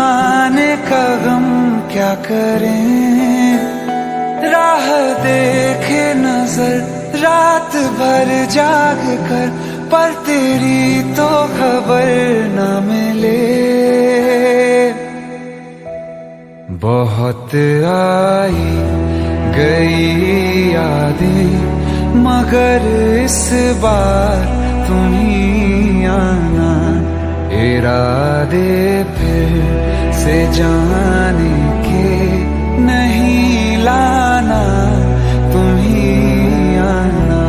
जमाने का गम क्या करें, राह देखे नजर रात भर जाग कर, पर तेरी तो खबर न मिले। बहुत आई गई यादें, मगर इस बार तुम ही आना, इरादे फिर से जाने के नहीं लाना, तुम ही आना।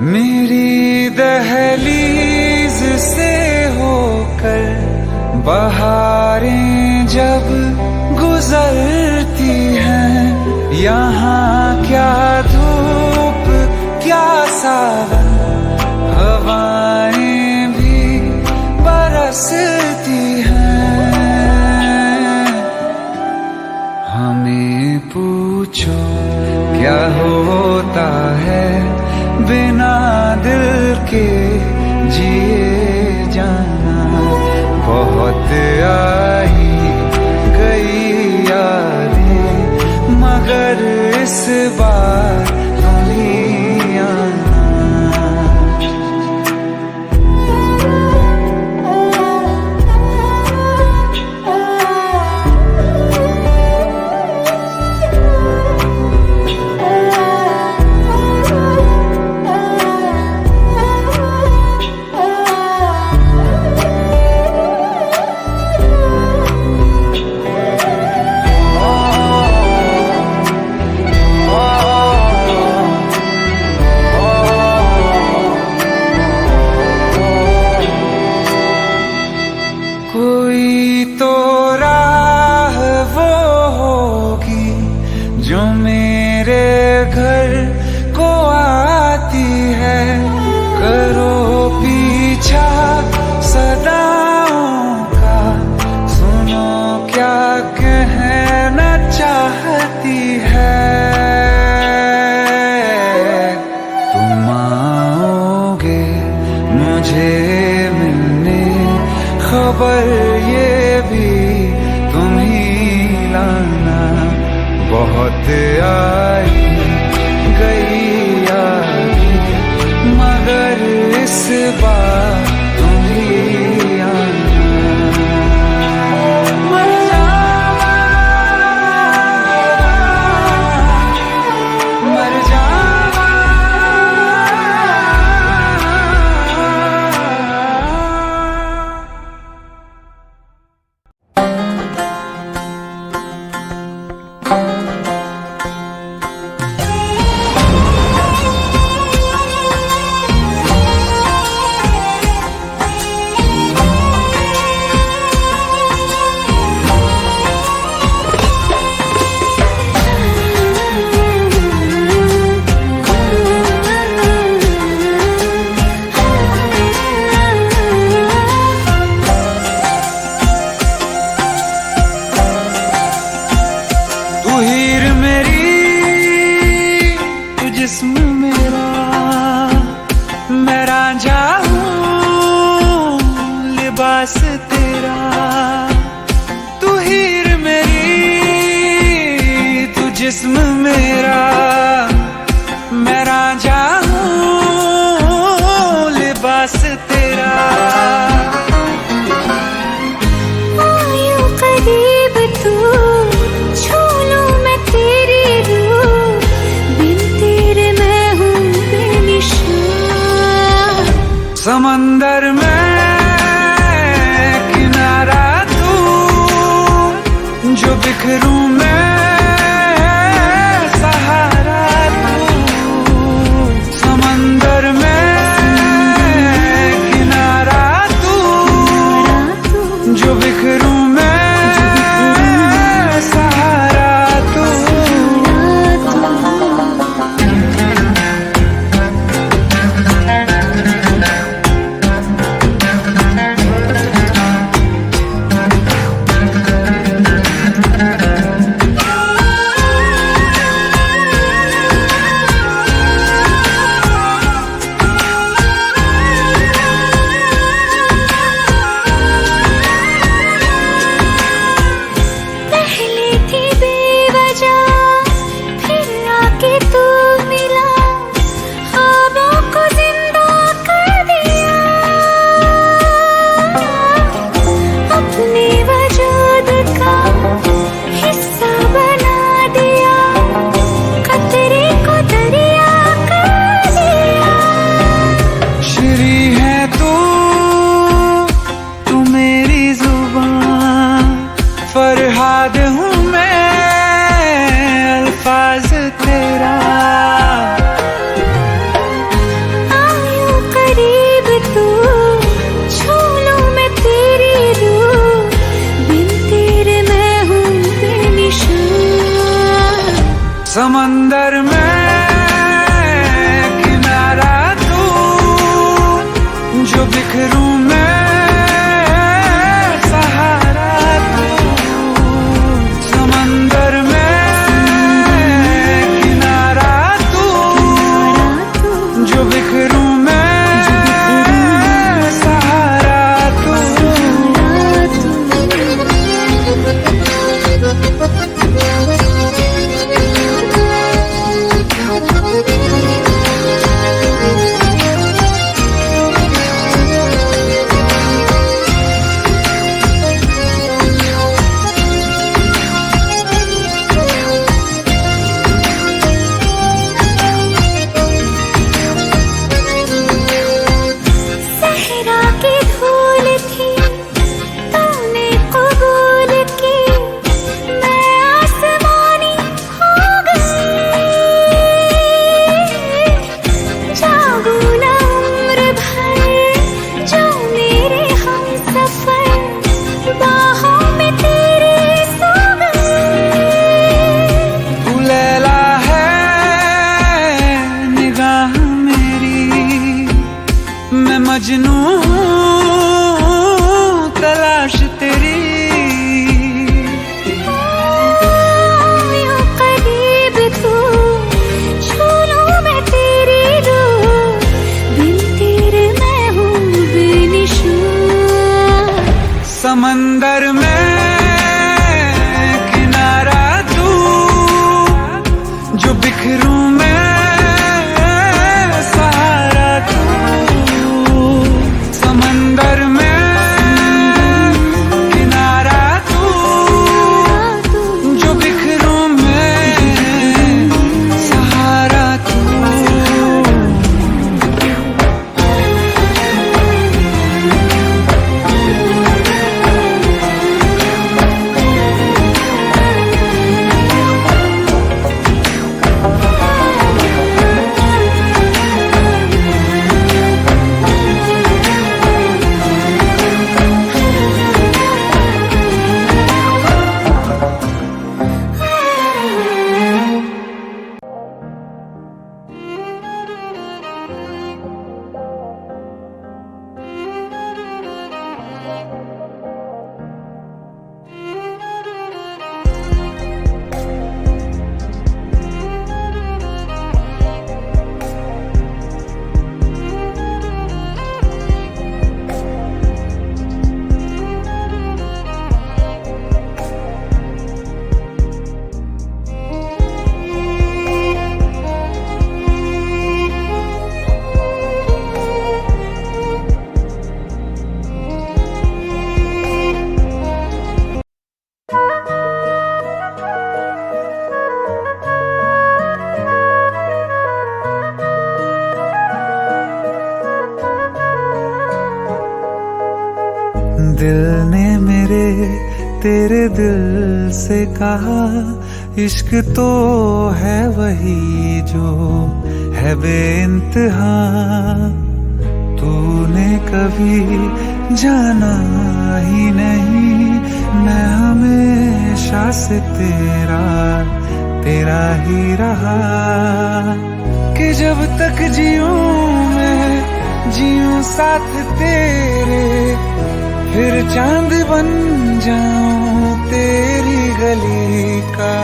मेरी दहलीज से होकर बहारें जब गुजरती हैं, यहाँ क्या धूप क्या सावन, हवाएं भी बरसती हैं। हमें पूछो क्या होता है बिना दिल के जिए जाना। बहुत आई गई यादें, मगर इस बार तुम ही आना। कोई तो राह वो होगी जो मेरे घर को आती है, करो पीछा सदाओं का, सुनो क्या कहना चाहती है। तुम आओगे मुझे मिलने, खबर ये भी तुम ही लाना। बहुत आई गई यादें, मगर इस बार तुम ही आना। मर जावा, मर जावा। जिस्म मेरा, मैं रांझा हूँ लिबास तेरा। तू हीर मेरी, तू जिस्म मेरा, मैं रांझा हूँ लिबास तेरा। आयो करीब तू, छू लूं मैं तेरी रूह, बिन तेरे मैं हूँ बेनिशान। समंदर में किनारा तू, जो बिखरूं मैं सहारा तू। समंदर में बिखरूं मैं सहारा तू, समंदर में किनारा तू, जो बिखरूं मैं सहारा तू। सहरा की धूल थी तूने कबूल की, मैं आसमानी हो गई। जागू ना उम्र भर जो मेरे हमसफर, बाहों में तेरे सो गए। तू लैला है निगाह मेरी, मैं मजनू हूँ तलाश तेरी। यूं करीब तू, छू लूं मैं तेरी रूह, बिन तेरे मैं हूँ बेनिशान। समंदर में किनारा तू, जो बिखरूं मैं सहारा तू। समंदर में किनारा तू, जो बिखरूं मैं सहारा तू। दिल ने मेरे तेरे दिल से कहा, इश्क तो है वही जो है बेइंतहा। तूने कभी जाना ही नहीं, मैं हमेशा से तेरा ही रहा। कि जब तक जीऊं मैं जीऊं साथ तेरे, फिर चांद बन जाऊं तेरी गली का।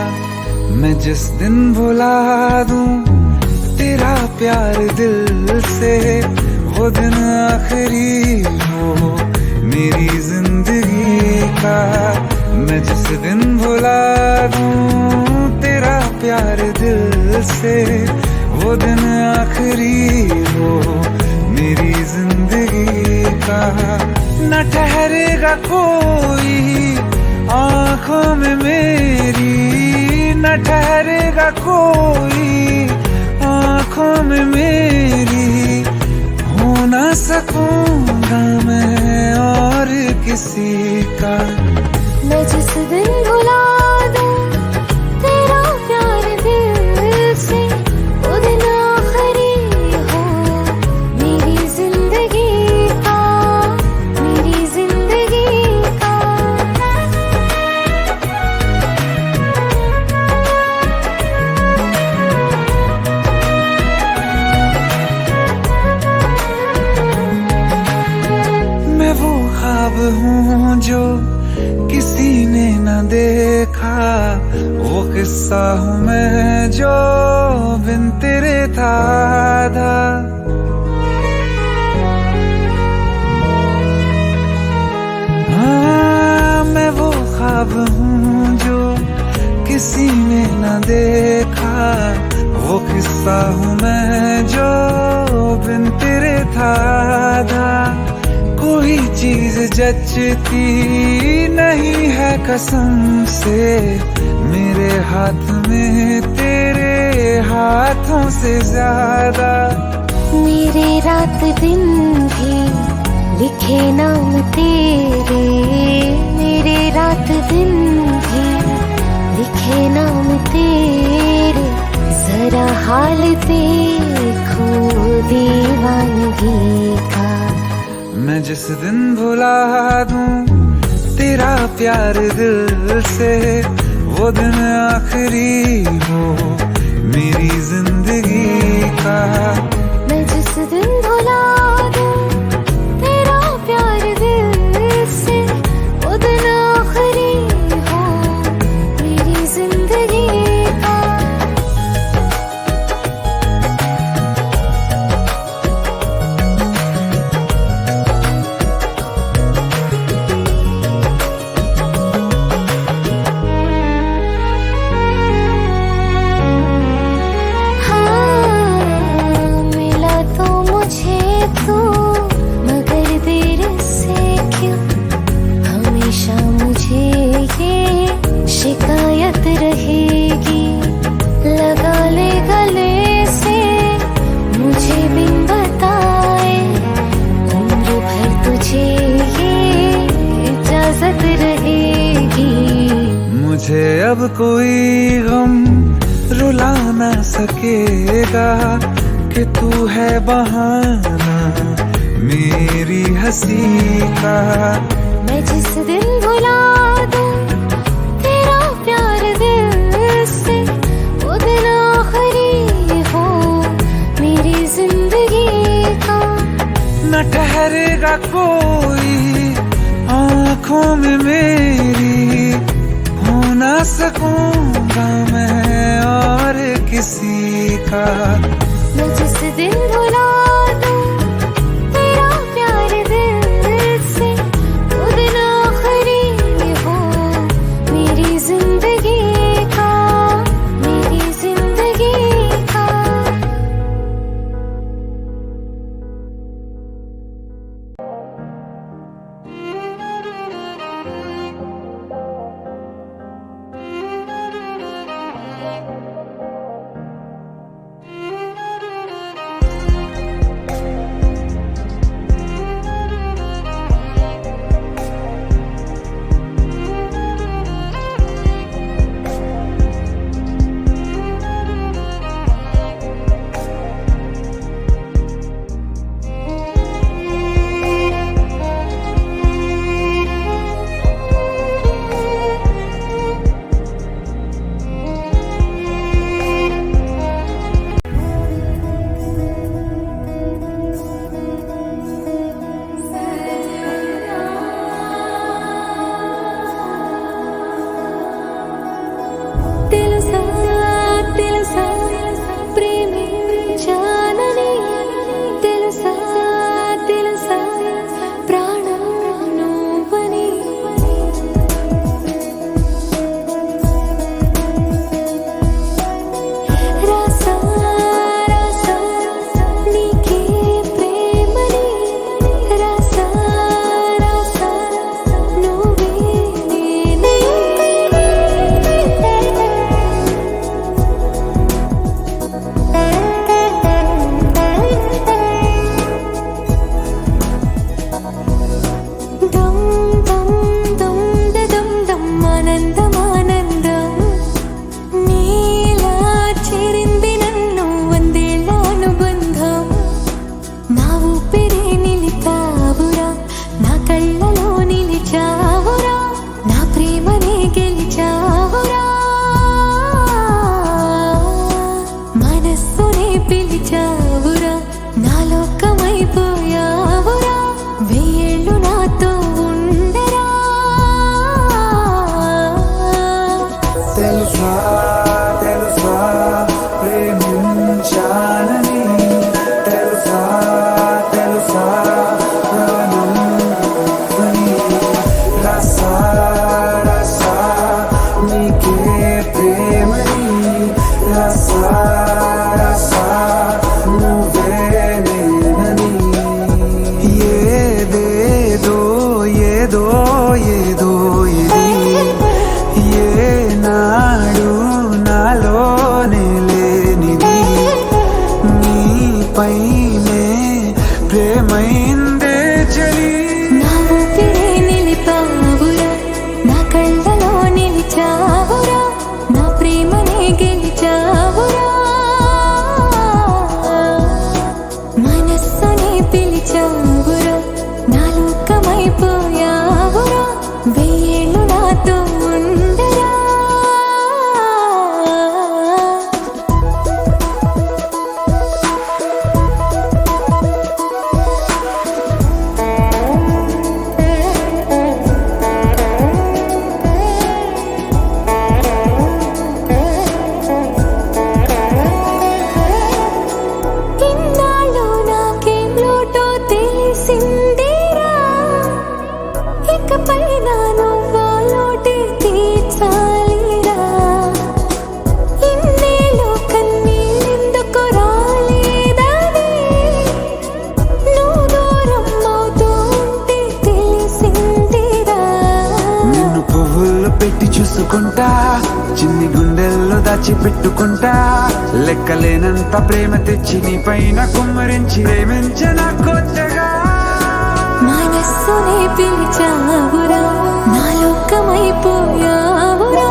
मैं जिस दिन भुला दूं तेरा प्यार दिल से, वो दिन आखिरी हो मेरी जिंदगी का। मैं जिस दिन भुला दूं तेरा प्यार दिल से, वो दिन आखिरी हो मेरी जिंदगी का। न ठहरेगा कोई आँखों में मेरी, न ठहरेगा कोई आँखों में मेरी। हो ना सकूंगा मैं और किसी का। मैं जिस दिन भुला दूं तेरा प्यार दिल से, वो दिन आखिरी हो मेरी जिंदगी का, मेरी जिंदगी का। ख्वाब हूँ जो किसी ने न देखा, वो किस्सा हूँ मैं जो बिन तेरे था आधा। हाँ, मैं वो ख्वाब हूँ जो किसी ने न देखा, वो किस्सा हूँ मैं जो बिन तेरे था आधा। कोई चीज जचती नहीं है कसम से, मेरे हाथ में तेरे हाथों से ज्यादा। मेरे रात दिन भी लिखे नाम तेरे, मेरे रात दिन भी लिखे नाम तेरे। जरा हाल देखो दीवानगी का। मैं जिस दिन भुला दूं तेरा प्यार दिल से, वो दिन आखिरी हो मेरी जिंदगी का। मैं जिस दिन भुला दूं तेरा प्यार दिल से, वो दिन आखिरी हो मेरी जिंदगी का। शिकायत रहेगी, लगा ले गले से मुझे बिन बताए। उम्र भर तुझे ये इजाजत रहेगी। मुझे अब कोई गम रुला ना सकेगा कि तू है बहाना मेरी हंसी का। मैं जिस दिन भुला दूं तेरा प्यार दिल से, वो दिन आखिरी हो मेरी जिंदगी का। न ठहरेगा कोई आँखों में मेरी, हो ना सकूंगा मैं और किसी का। मैं जिस दिन भुला दूं तेरा प्यार दिल से, वो दिन आखिरी हो मेरी जिंदगी का, मेरी जिंदगी का। వెయ్యేళ్ళు నాతో ఉండరా. ఇన్నాళ్ళు నాకేం లోటో తెలిసిందిరా, ఇకపై నా నువ్వు లోటే తీర్చాలిరా. ఇన్నేళ్ళు కన్నీళ్ళెందుకు రాలేదని నువ్వు దూరం అవుతూ ఉంటే తెలిసిందిరా. నిన్ను పువ్వుల్లో పెట్టి చూసుకుంటా, చిన్ని గుండెల్లో దాచిపెట్టుకుంటా. లెక్కలేనంత ప్రేమ తెచ్చి నీ పైన కుమ్మరించి ప్రేమించిన కొత్తగా. మనస్సునే పిలిచావురా, నా లోకమైపోయావురా.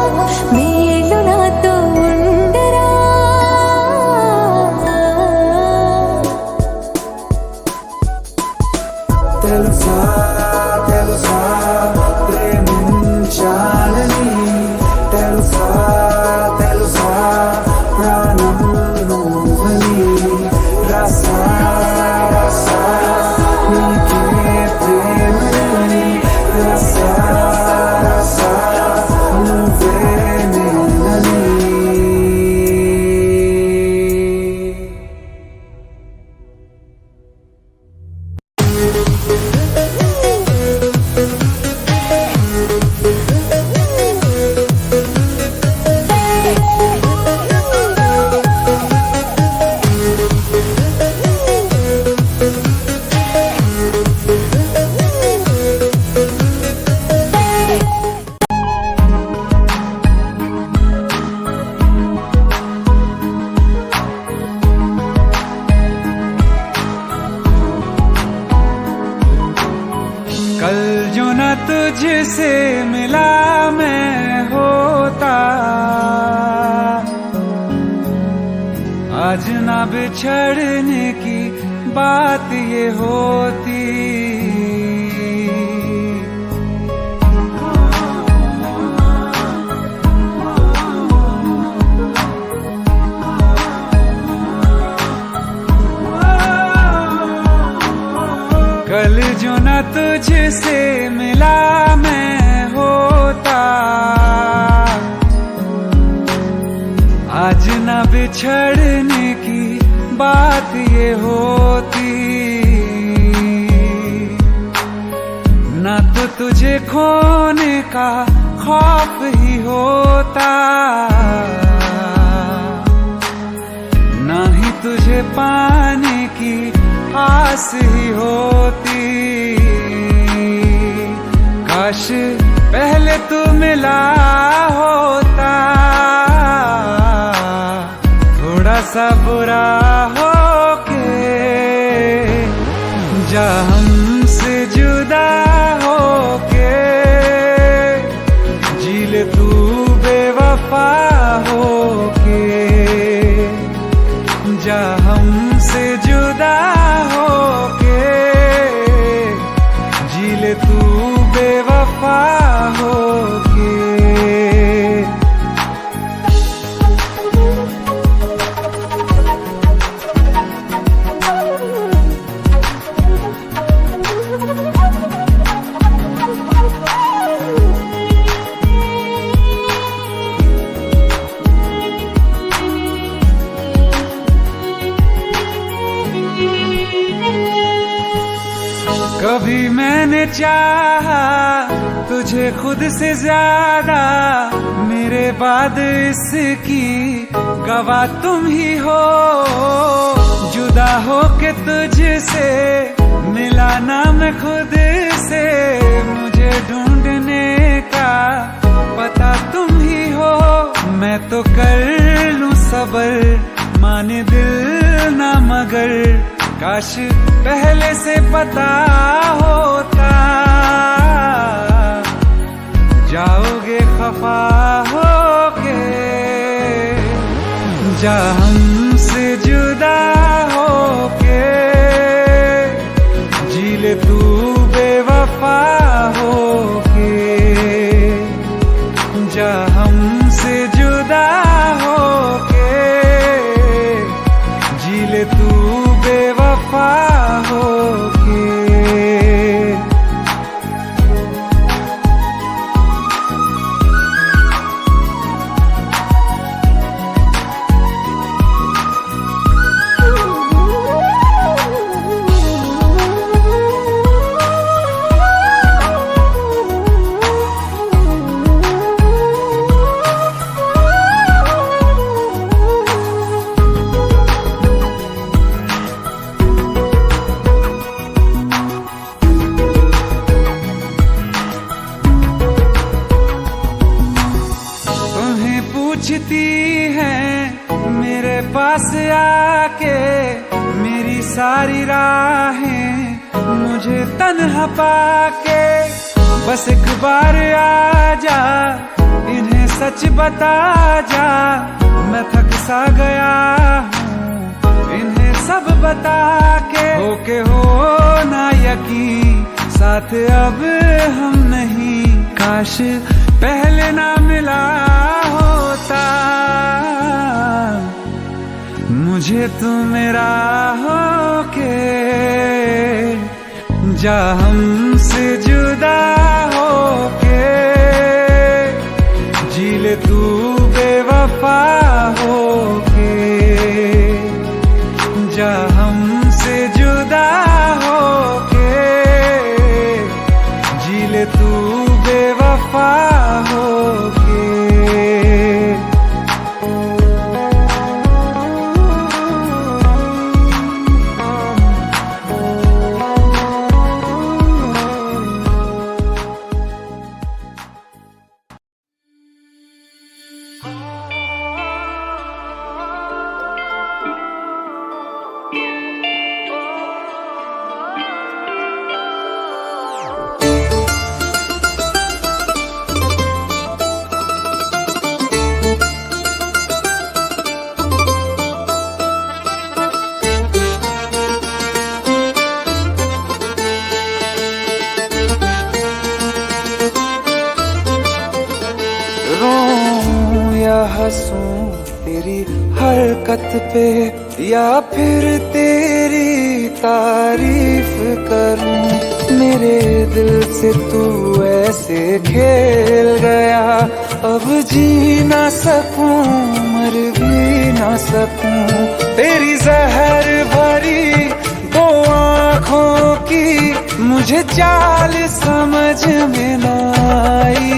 వెయ్యేళ్ళు నాతో ఉండరా. తెలుసా తెలుసా ప్రేమించాలని, తెలుసా తెలుసా ప్రాణం నువ్వని. రసా రసా నీకే ప్రేమని, రసా రసా నువ్వే నేనని. कल जो न तुझसे मिला मैं होता, आज ना बिछड़ने की बात ये होती. कल जो न तुझसे मिला मैं होता, आज न बिछड़ने की बात ये होती. न तो तुझे खोने का खौफ ही होता, न ही तुझे पाने की आस ही होती. काश पहले तू मिला होता, थोड़ा सा बुरा हो के जा हमसे जुदा हो के. जी ले तू बेवफा हो के, जा हमसे जुदा हो के. जी ले तू बेवफा हो के. कभी मैंने चाहा तुझे खुद से ज्यादा, मेरे बाद इसकी गवाह तुम ही हो. जुदा हो के तुझसे मिला ना मैं खुद से, मुझे ढूंढने का पता तुम ही हो. मैं तो कर लूं सबर, माने दिल ना मगर. काश पहले से पता होता, जाओगे खफा होके. जा हमसे जुदा होके, जी ले तू बेवफा होके. पूछती हैं मेरे पास आके, मेरी सारी राहें मुझे तन्हा पाके। बस एक बार आजा, इन्हें सच बता जा, मैं थक सा गया हूँ इन्हें सब बता के। होके हो ना यकीन, साथ अब हम नहीं, काश पहले ना मिला होता मुझे तू मेरा होके। जा हमसे जुदा होके, जी ले तू बेवफा होके। जा हमसे जुदा होके, जी ले तू बेवफा होके। हंसूं तेरी हरकत पे, या फिर तेरी तारीफ करूं। मेरे दिल से तू ऐसे खेल गया, अब जी ना सकूं मर भी ना सकूं। तेरी जहर भरी दो आँखों की मुझे चाल समझ में ना आई।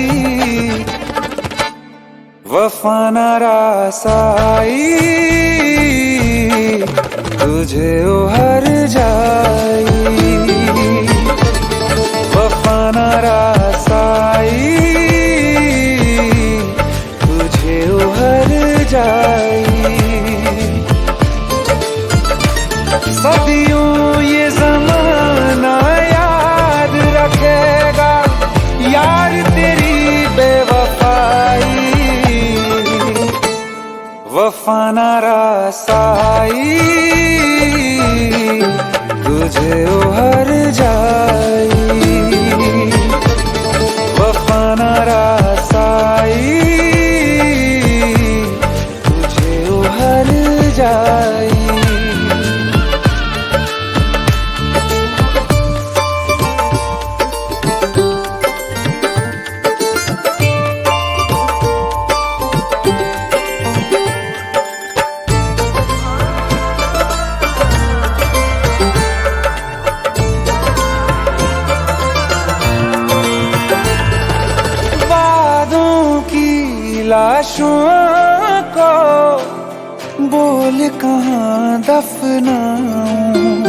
वफा ना रासाई तुझे उहर जाई। वफा ना रासाई तुझे उहर जाई। सदियों ये ज़माना याद रखेगा यार तेरी बेवफाई। वफा ना रासाई तुझे उहर जाई। वफा ना रासाई तुझे उहर जाई। लाशों को बोल कहाँ दफनाऊं।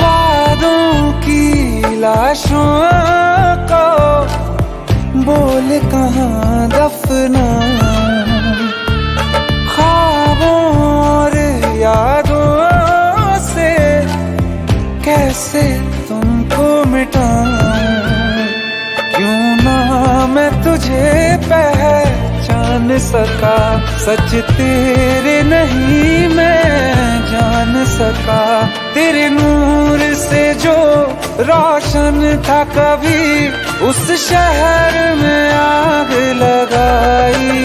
वादों की लाशों को बोल कहाँ दफनाऊं। ख्वाबों और यादों से कैसे तुमको मिटाऊं। क्यों ना मैं तुझे पहचान सका, सच तेरे नहीं मैं जान सका। तेरे नूर से जो रोशन था कभी, उस शहर में आग लगाई।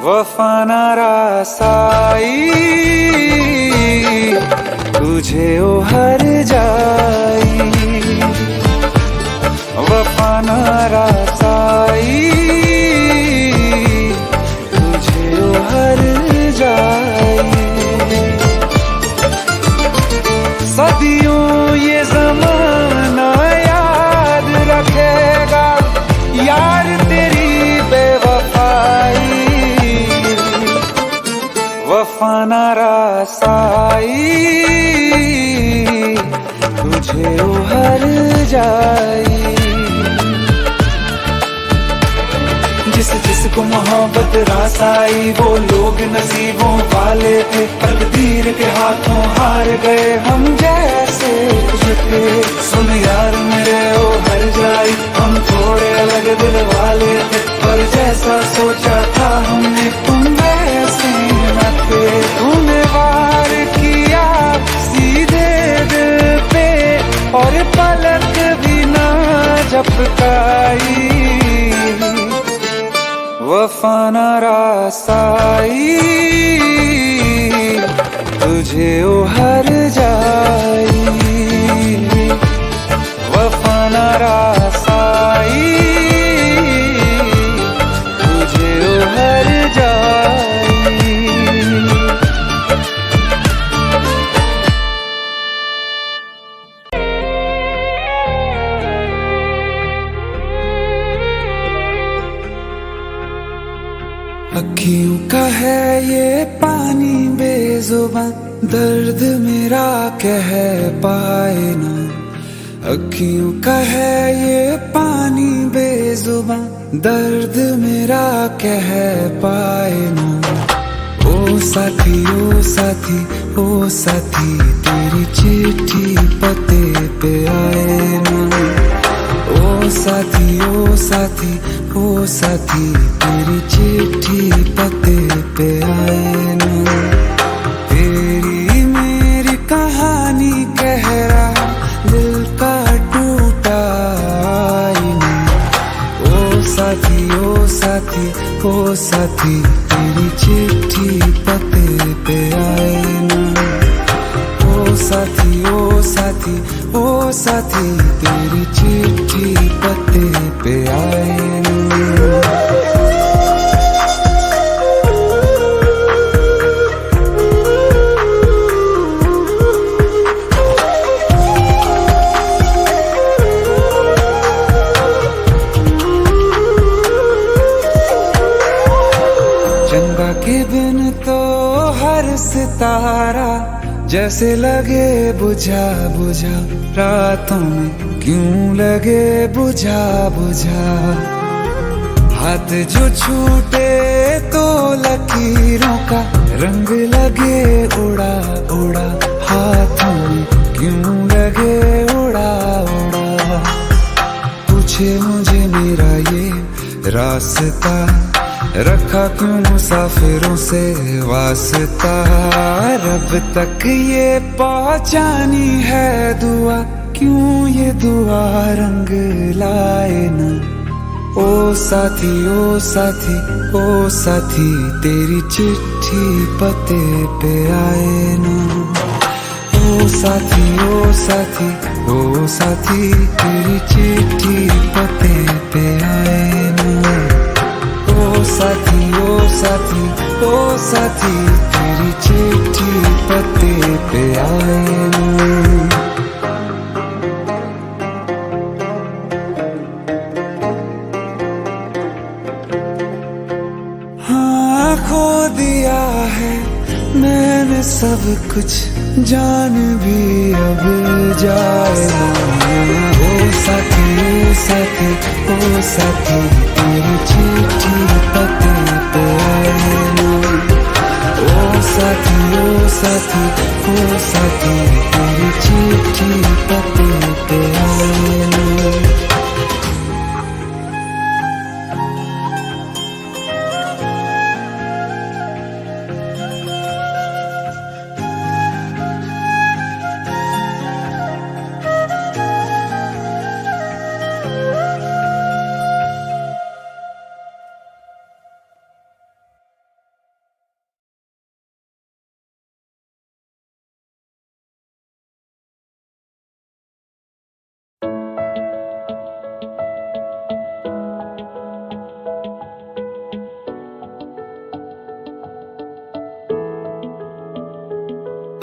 वफा ना रासाई तुझे उहर जाई। वफा ना रासाई तुझे उहर जाई। सदियों ये ज़माना याद रखेगा यार तेरी बेवफाई। वफा ना रासाई तुझे उभर जाई। जिस जिसको मोहब्बत रास आई वो लोग नसीबों वाले थे, तकदीर के हाथों हार गए हम जैसे थे। सुन यार मेरे ओ हर जाई, हम थोड़े अलग दिल वाले थे, पर जैसा सोचा था हमने तुम वैसे न थे। तूने वार किया सीधे दिल पे और पलक भी ना झपकाई, वफा न रासाई, तुझे उभर जाई। वफा न रासाई, तुझे उभर जाई। अखियों का है ये पानी बेजुबान, दर्द मेरा कह पाए ना। अखियों का है ये पानी बेजुबान, दर्द मेरा कह पाए ना। ओ साथी ओ साथी ओ साथी, तेरी चिट्ठी पते पे आए ना। ओ साथी ओ साथी ओ साथी, तेरी चिट्ठी पते पे आए ना। तेरी मेरी कहानी कह रहा दिल का टूटा आईना। ओ साथी ओ साथी ओ साथी, तेरी चिट्ठी पते पे आए ना। ओ साथी ओ साथी ओ साथी, तेरी चिट्ठी पते पे आए ना। चंदा के बिन तो हर सितारा जैसे लगे बुझा बुझा, रातों में क्यों लगे बुझा बुझा। हाथ जो छूटे तो लकीरों का रंग लगे उड़ा उड़ा, हाथों में क्यों लगे उड़ा उड़ा। पूछे मुझे मेरा ये रास्ता, रखा क्यों मुसाफिरों से वास्ता। रब तक ये पहुंचानी है दुआ, क्यों ये दुआ रंग लाए ना। ओ साथी ओ साथी ओ साथी, तेरी चिट्ठी पते पे आए ना। ओ साथी ओ साथी ओ साथी, तेरी चिट्ठी पते पे आए ना। ओ साथी ओ साथी ओ साथी, तेरी चिट्ठी पते पे आए ना। हाँ खो दिया है मैंने सब कुछ, जान भी अब जाए ना। ओ साथी ओ साथी ओ साथी, तेरी चिट्ठी पते पे आए ना। ओ साथी ओ साथी ओ साथी, तेरी चिट्ठी पते पे आए ना।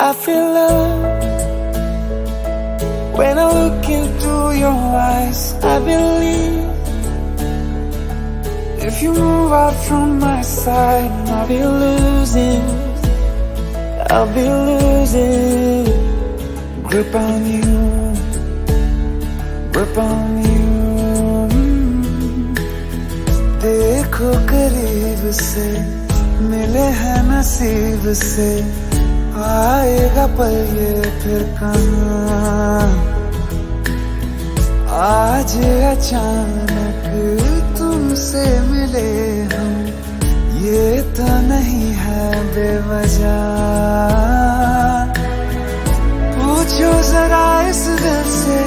I feel love when I look into your eyes. I believe if you move out from my side, I'll be losing grip on you. upon you। देखो करीब से मिले हैं नसीब से, आएगा पल ये फिर कहाँ। आज अचानक तुमसे मिले हम, ये तो नहीं है बेवजह। पूछो जरा इस दिल से,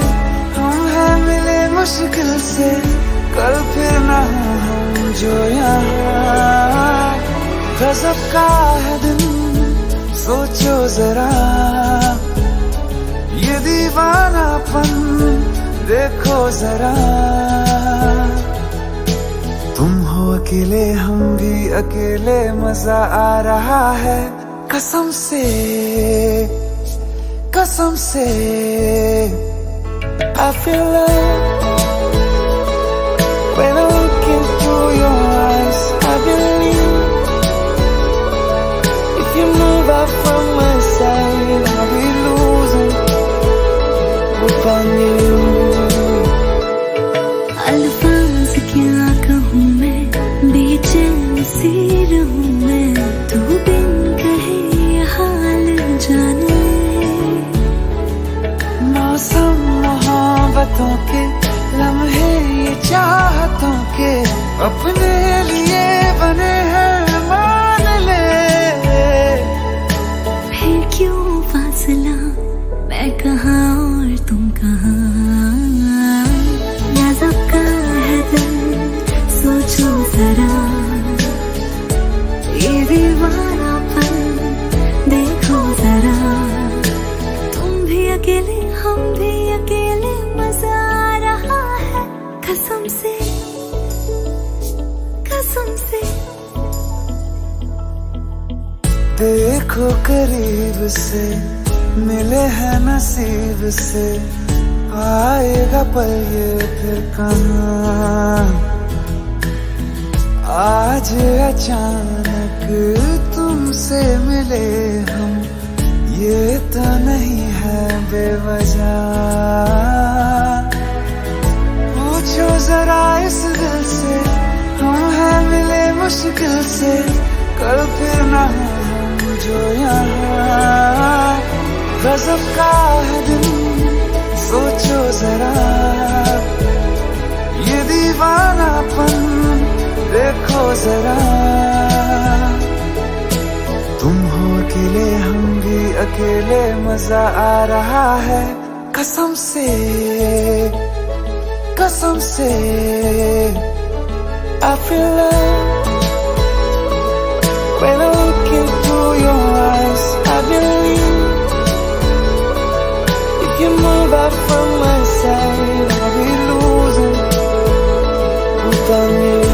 हम हैं मिले मुश्किल से, कल फिर ना हो हम जो यहाँ। गजब का है दिन सोचो जरा, ये दीवानापन देखो जरा। तुम हो अकेले हम भी अकेले, मजा आ रहा है कसम से, कसम से। I feel love when I look into your eyes. I believe if you move out from my side, I'll be losing upon you। अल्फाज क्या कहूँ मैं, बेचैन सी रहूँ मैं, तू बिन कहे ये हाल जाने। मौसम मोहब्बतों के लम्हे ये चाहतों के, अपने लिए बने हैं मान ले। फिर क्यों फासला, मैं कहाँ और तुम कहाँ। गजब का है दिल सोचो जरा, ये दीवानापन देखो जरा। तुम भी अकेले हम भी अकेले, मजा आ रहा है कसम से, कसम से। देखो करीब से मिले हैं नसीब से, आएगा पल ये फिर कहाँ। आज अचानक तुमसे मिले हम, ये तो नहीं है बेवजह। पूछो जरा इस दिल से, हम हैं मिले मुश्किल से, कल फिर ना हो हम जो यहाँ। गजब का है दिन सोचो जरा, ये दीवानापन देखो जरा। तुम हो अकेले हम भी अकेले, मजा आ रहा है कसम से, कसम से। I feel love when I look into your eyes। I believe if you move out from my side, I'll be losing without you।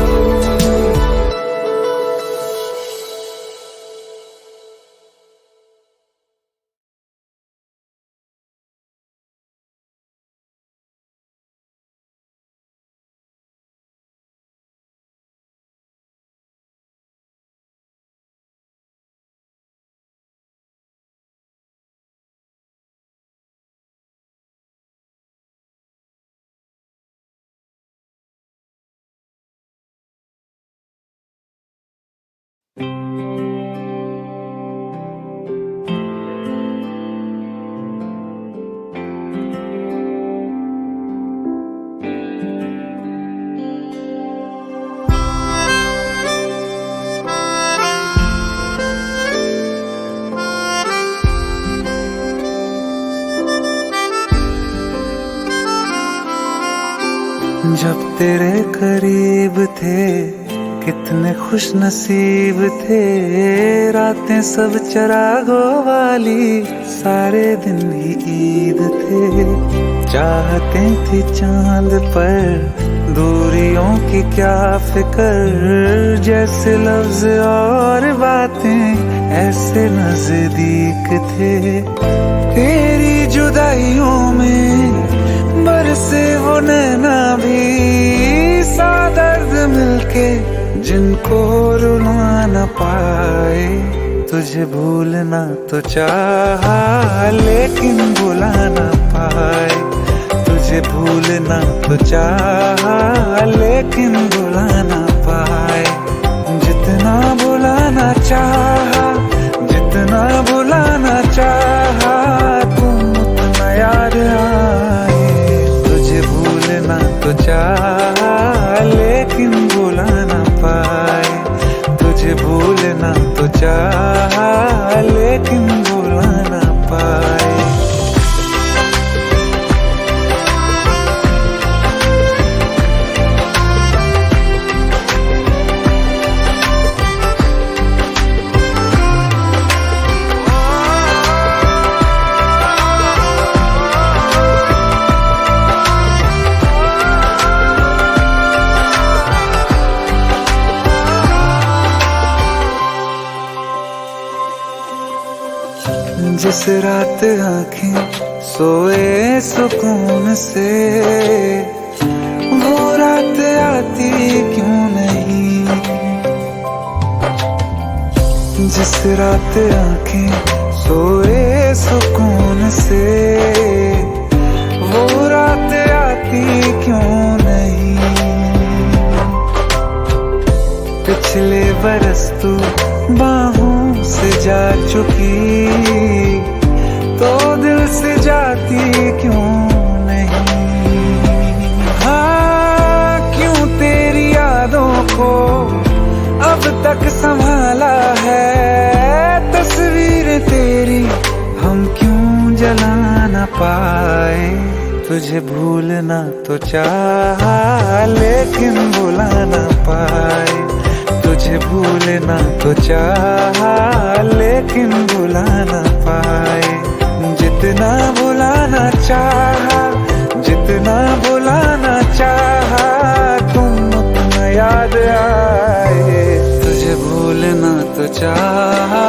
जब तेरे करीब थे कितने खुश नसीब थे, रातें सब चरागों वाली, सारे दिन ही ईद थे। चाहते थी चांद पर दूरियों की क्या फिक्र, जैसे लफ्ज और बातें ऐसे नजदीक थे। तेरी जुदाइयों में बरसे वो नैना भी, सा दर्द मिलके जिनको रुला न पाए। तुझे भूलना तो चाहा लेकिन भुला न पाए, तुझे तुझे भूलना तो चाहा लेकिन भुला ना पाए। जितना भुलाना चाहा, जितना भुलाना चाहा, तुम उतना याद आए। तुझे भूलना तो चाहा लेकिन भुला ना पाए। तुझे भूलना तो चाहा लेकिन भुला ना पाए। जिस रात आंखें सोए सुकून से, वो रात आती क्यों नहीं। जिस रात आंखें सोए सुकून से, वो रात आती क्यों नहीं। पिछले बरस तू बाहों से जा चुकी, तो दिल से जाती क्यों नहीं। हाँ, क्यों तेरी यादों को अब तक संभाला है। तस्वीर तेरी हम क्यों जला ना पाए। तुझे भूलना तो चाहा लेकिन भुला ना पाए। तुझे भूलना तो चाहा लेकिन भुला ना पाए। जितना भुलाना चाहा, जितना भुलाना चाहा, तुम उतना याद आए। तुझे भूलना तो चाहा,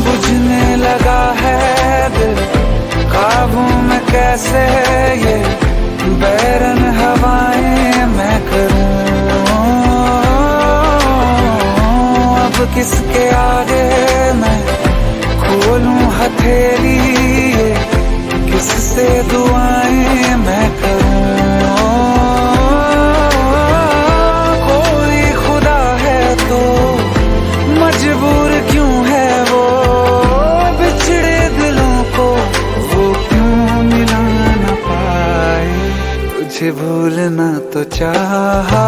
बुझने लगा है दिल काबू में कैसे ये बैरन हवाएं मैं करूं। अब किसके आगे मैं खोलूं हथेली, किससे दुआएं मैं करूं। कोई खुदा है तो मजबूर क्यों है वो, बिछड़े दिलों को वो क्यों मिला ना पाए। तुझे भूलना तो चाहा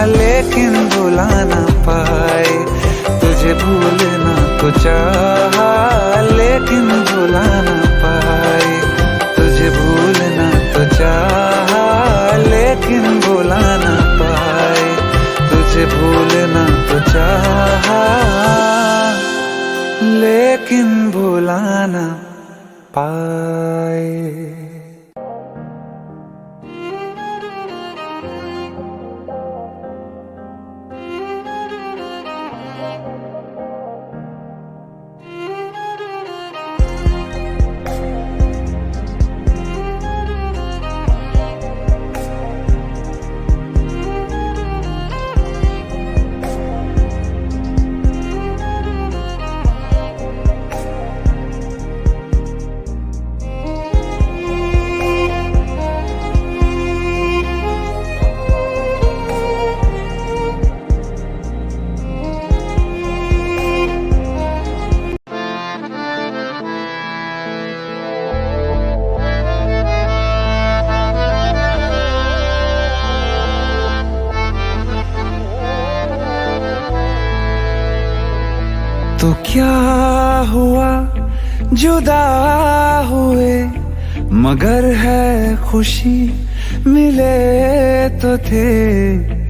लेकिन भुला ना पाए। तुझे भूलना तो चाहा लेकिन भुला ना पाए। तुझे भूलना तो चाहा लेकिन भुला ना पाए। तुझे भूलना तो चाहा लेकिन भुला ना पाए। तो क्या हुआ जुदा हुए, मगर है खुशी मिले तो थे।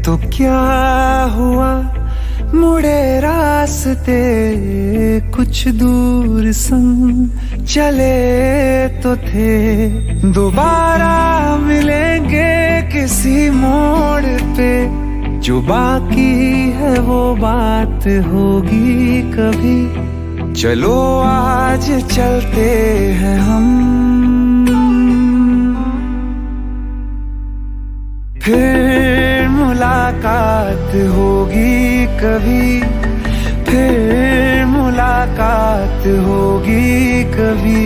तो क्या हुआ मुड़े रास्ते, कुछ दूर संग चले तो थे। दोबारा मिलेंगे किसी मोड़ पे, जो बाकी है वो बात होगी कभी। चलो आज चलते हैं हम, फिर मुलाकात होगी कभी, फिर मुलाकात होगी कभी।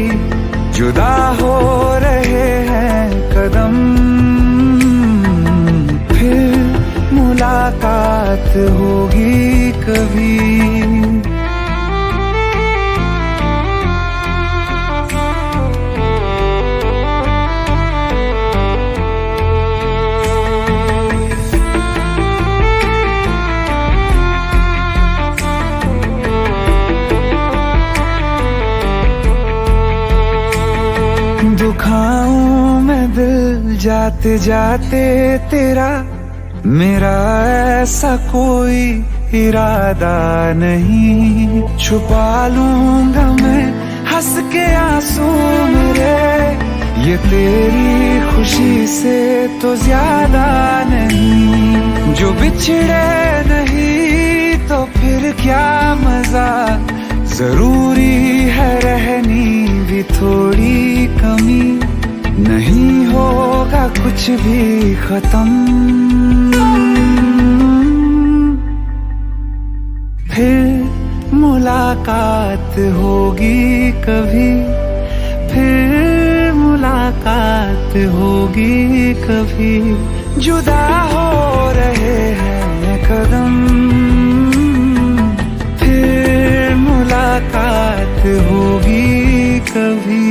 जुदा हो रहे हैं कदम, फिर मुलाकात होगी कभी। दुखाऊं मैं दिल जाते जाते तेरा, मेरा ऐसा कोई इरादा नहीं। छुपा लूंगा मैं हंस के आंसू मेरे, ये तेरी खुशी से तो ज्यादा नहीं। जो बिछड़े नहीं तो फिर क्या मजा, जरूरी है रहनी भी थोड़ी कमी। नहीं होगा कुछ भी खत्म, फिर मुलाकात होगी कभी, फिर मुलाकात होगी कभी। जुदा हो रहे हैं कदम, फिर मुलाकात होगी कभी।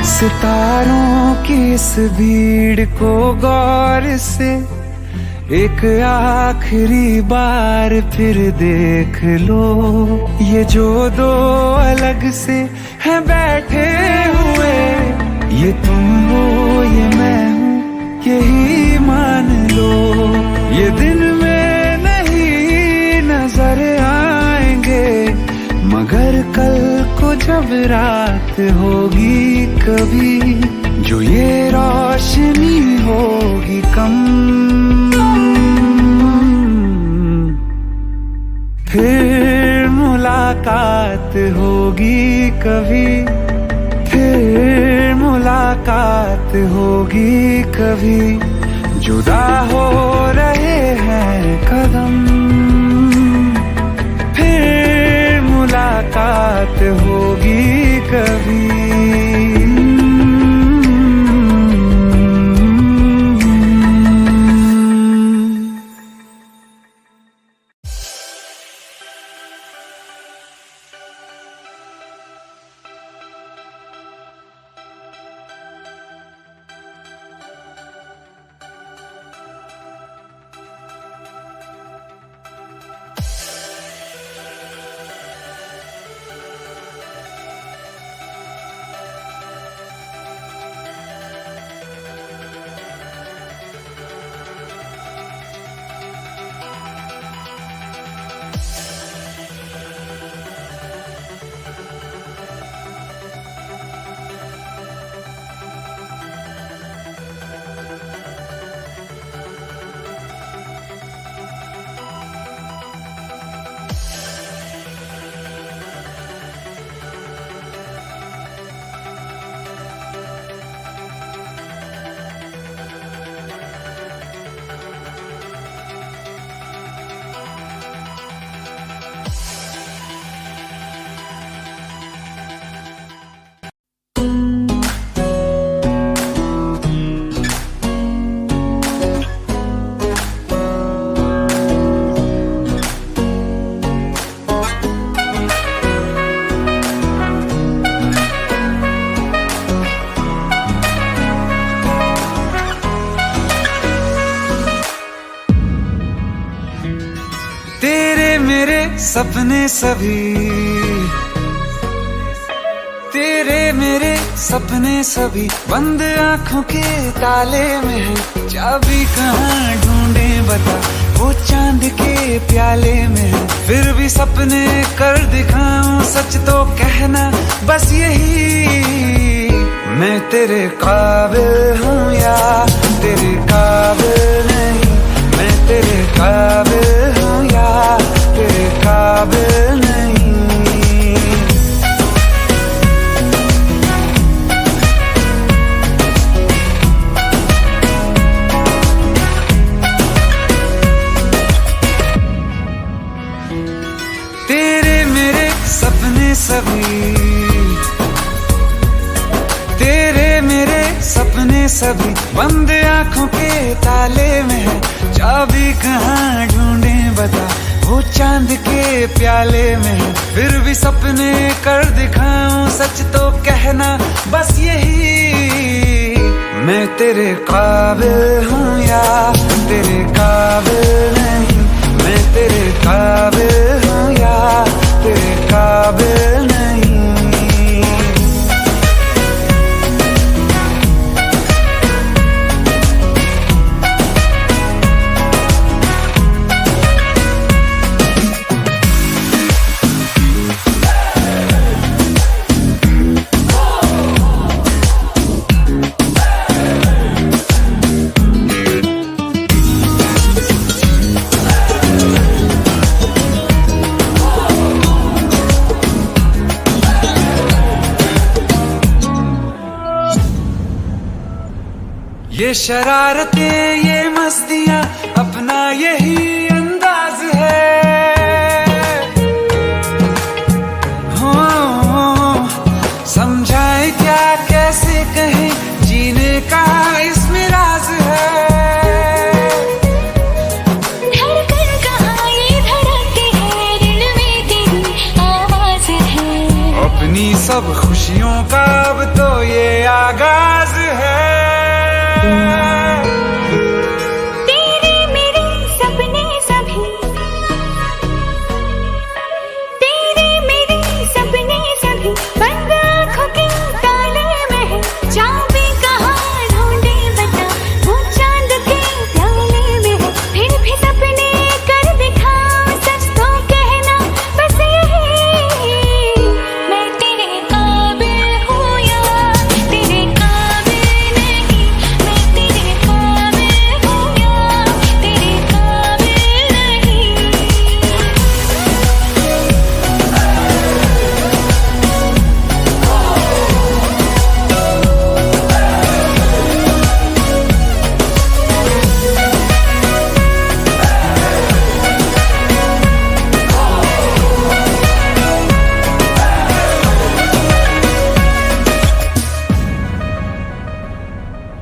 सितारों की इस भीड़ को गौर से एक आखिरी बार फिर देख लो। ये जो दो अलग से हैं बैठे हुए, ये तुम हो ये मैं हूँ यही मान लो। ये दिन में नहीं नजर आएंगे, मगर कल को जब रात होगी कभी, जो ये रोशनी होगी कम, फिर मुलाकात होगी कभी, फिर मुलाकात होगी कभी। जुदा हो रहे हैं कदम, फिर मुलाकात होगी कभी। सपने सभी तेरे मेरे सपने सभी बंद आंखों के ताले में है। चाबी कहाँ ढूंढे बता, वो चांद के प्याले में है। फिर भी सपने कर दिखाऊं, सच तो कहना बस यही। मैं तेरे काबिल हूँ या तेरे काबिल नहीं, मैं तेरे काबिल हूँ या तेरे काबिल नहीं। तेरे मेरे सपने सभी, तेरे मेरे सपने सभी बंद आंखों के ताले में है। चाबी कहाँ ढूंढे बता, वो चांद के प्याले में है। फिर भी सपने कर दिखाऊं, सच तो कहना बस यही, मैं तेरे काबिल हूँ या तेरे काबिल नहीं, मैं तेरे काबिल हूँ या तेरे काबिल नहीं। ये शरारतें ये मस्तियाँ अपना यही अंदाज है। हो समझाए क्या कैसे कहें, जीने का इसमें राज है। धड़कन कहाँ ये धड़कती है, दिल में तेरी आवाज है। अपनी सब खुशियों का अब तो ये आगाज है। तेरे मेरे सपने सभी, तेरे मेरे सपने सभी बंद आँखों के ताले में है। चाबी कहाँ ढूंढे बता, वो चांद के प्याले में है। फिर भी सपने कर दिखाऊं, सच तो कहना बस यही, मैं तेरे काबिल हूँ या तेरे काबिल नहीं, मैं तेरे काबिल हूँ या तेरे काबिल नहीं।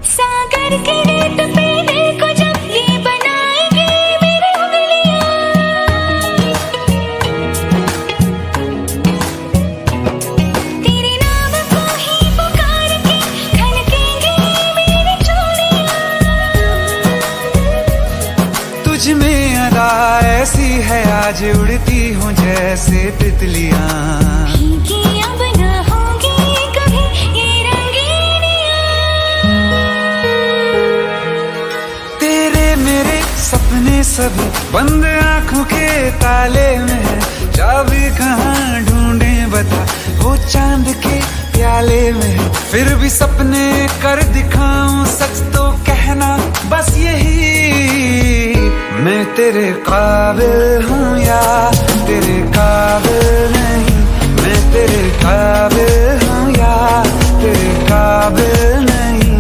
सागर के रेत पे देखो जब ये बनाएंगे मेरी उंगलियां, तेरे नाम को ही पुकार के खनकेंगे मेरी चूड़ियां। तुझ में अदा ऐसी है आज, उड़ती हूँ जैसे तितलियाँ। भीगी अब न होंगी कभी ये रंगीनियां। तेरे मेरे सपने सभी बंद आंखों के ताले में है। चाबी कहाँ ढूंढे बता, वो चांद के प्याले में है। फिर भी सपने कर दिखाऊं, सच तो कहना बस यही, मैं तेरे काबिल हूँ या तेरे काबिल नहीं, मैं तेरे काबिल हूँ या तेरे काबिल नहीं।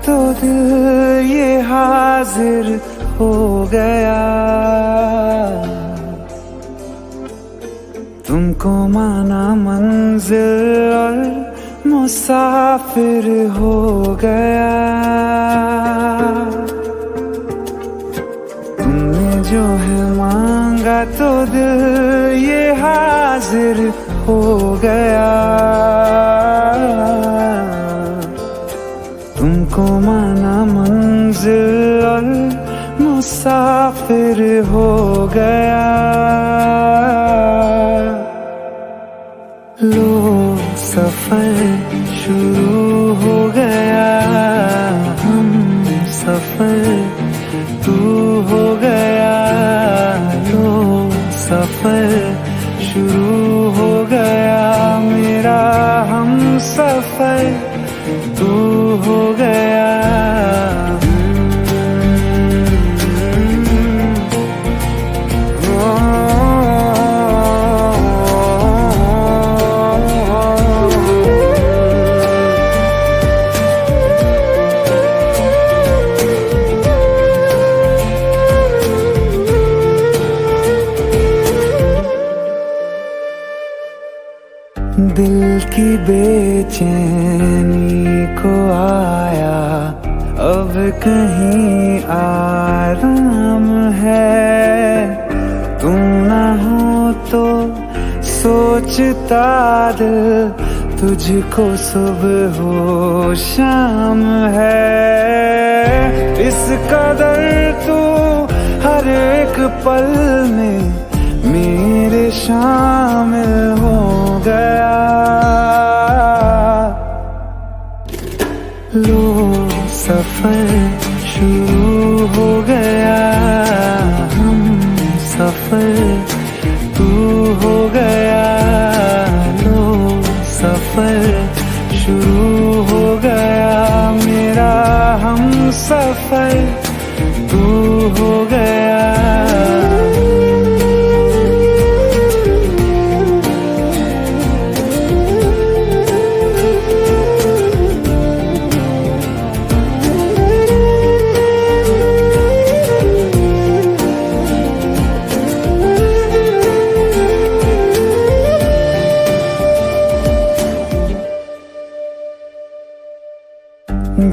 तो दिल ये हाजिर हो गया, तुमको माना मंजिल और मुसाफिर हो गया। तुमने जो है मांगा तो दिल ये हाजिर हो गया, तुमको माना मंजिल और मुसाफिर हो गया। लो सफर शुरू हो गया, हम सफर तू हो गया। लो सफर शुरू हो गया, मेरा हम सफर तू हो गया। दिल की बेचैनी को आया अब कहीं आराम है। तू ना हो तो सोचता दिल तुझको सुबह हो शाम है। इस कदर तू हर एक पल में मेरे शामिल हो गया। लो सफर शुरू हो गया, हम सफर तू हो गया। लो सफर शुरू हो गया, मेरा हम सफर तू हो गया।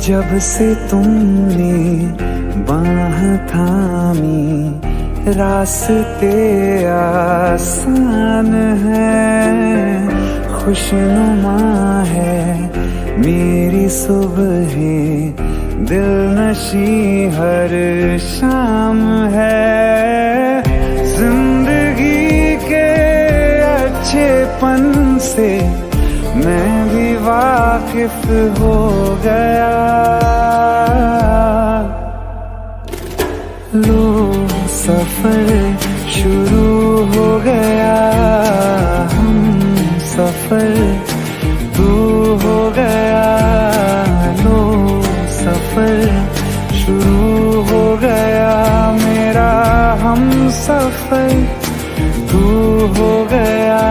जब से तुमने बाह थामी रास्ते आसान है। खुशनुमा है मेरी सुबहें, दिल नशी हर शाम है। जिंदगी के अच्छेपन से मैं भी वाकिफ हो गया। लो सफर शुरू हो गया, हम सफर तू हो गया। लो सफर शुरू हो गया, मेरा हम सफर तू हो गया।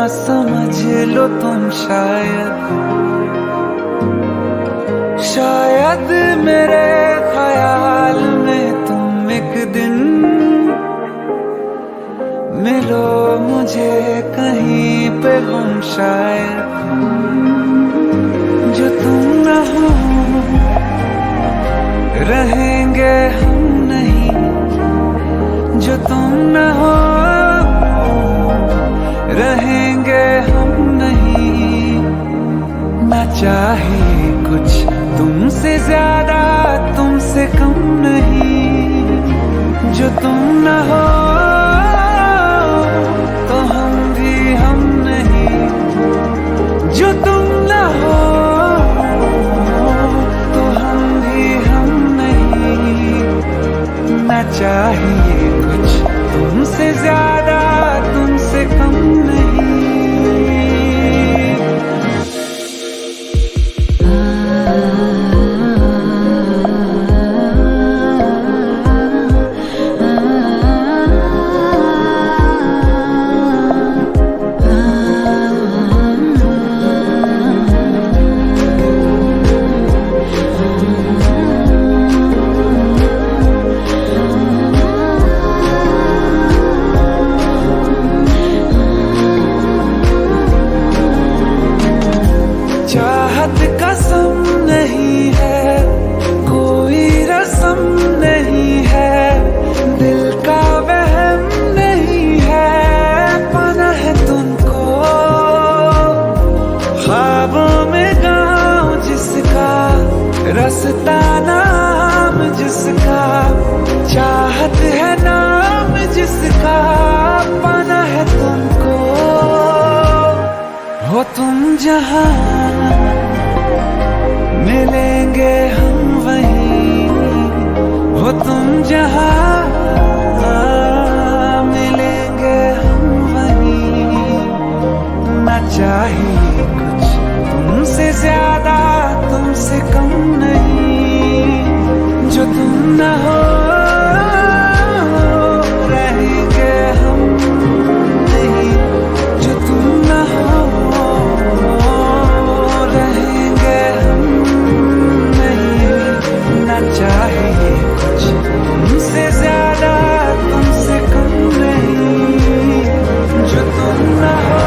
समझ लो तुम शायद मेरे ख्याल में तुम एक दिन मिलो मुझे कहीं पे हम शायद जो तुम न हो रहेंगे हम नहीं, जो तुम न हो रहेंगे हम नहीं। ना चाहिए कुछ तुमसे ज्यादा तुमसे कम नहीं, जो तुम न हो तो हम भी हम नहीं, जो तुम न हो तो हम भी हम नहीं। ना चाहिए कुछ तुमसे ज्यादा तुमसे कम नहीं। चाहत कसम नहीं है, कोई रस्म नहीं है, दिल का वहम नहीं है, पना है तुमको ख्वाबों में गाँव जिसका, रास्ता नाम जिसका, चाहत है नाम जिसका, पना है तुमको। हो तुम जहाँ मिलेंगे हम वहीं, हो तुम जहाँ मिलेंगे हम वहीं। ना चाहिए कुछ तुमसे ज्यादा तुमसे कम नहीं, जो तुम न हो रहेंगे हम नहीं, जो तुम न हो रहेंगे हम नहीं। ना चाहिए कुछ तुमसे ज्यादा तुमसे कम नहीं, जो तुम न हो।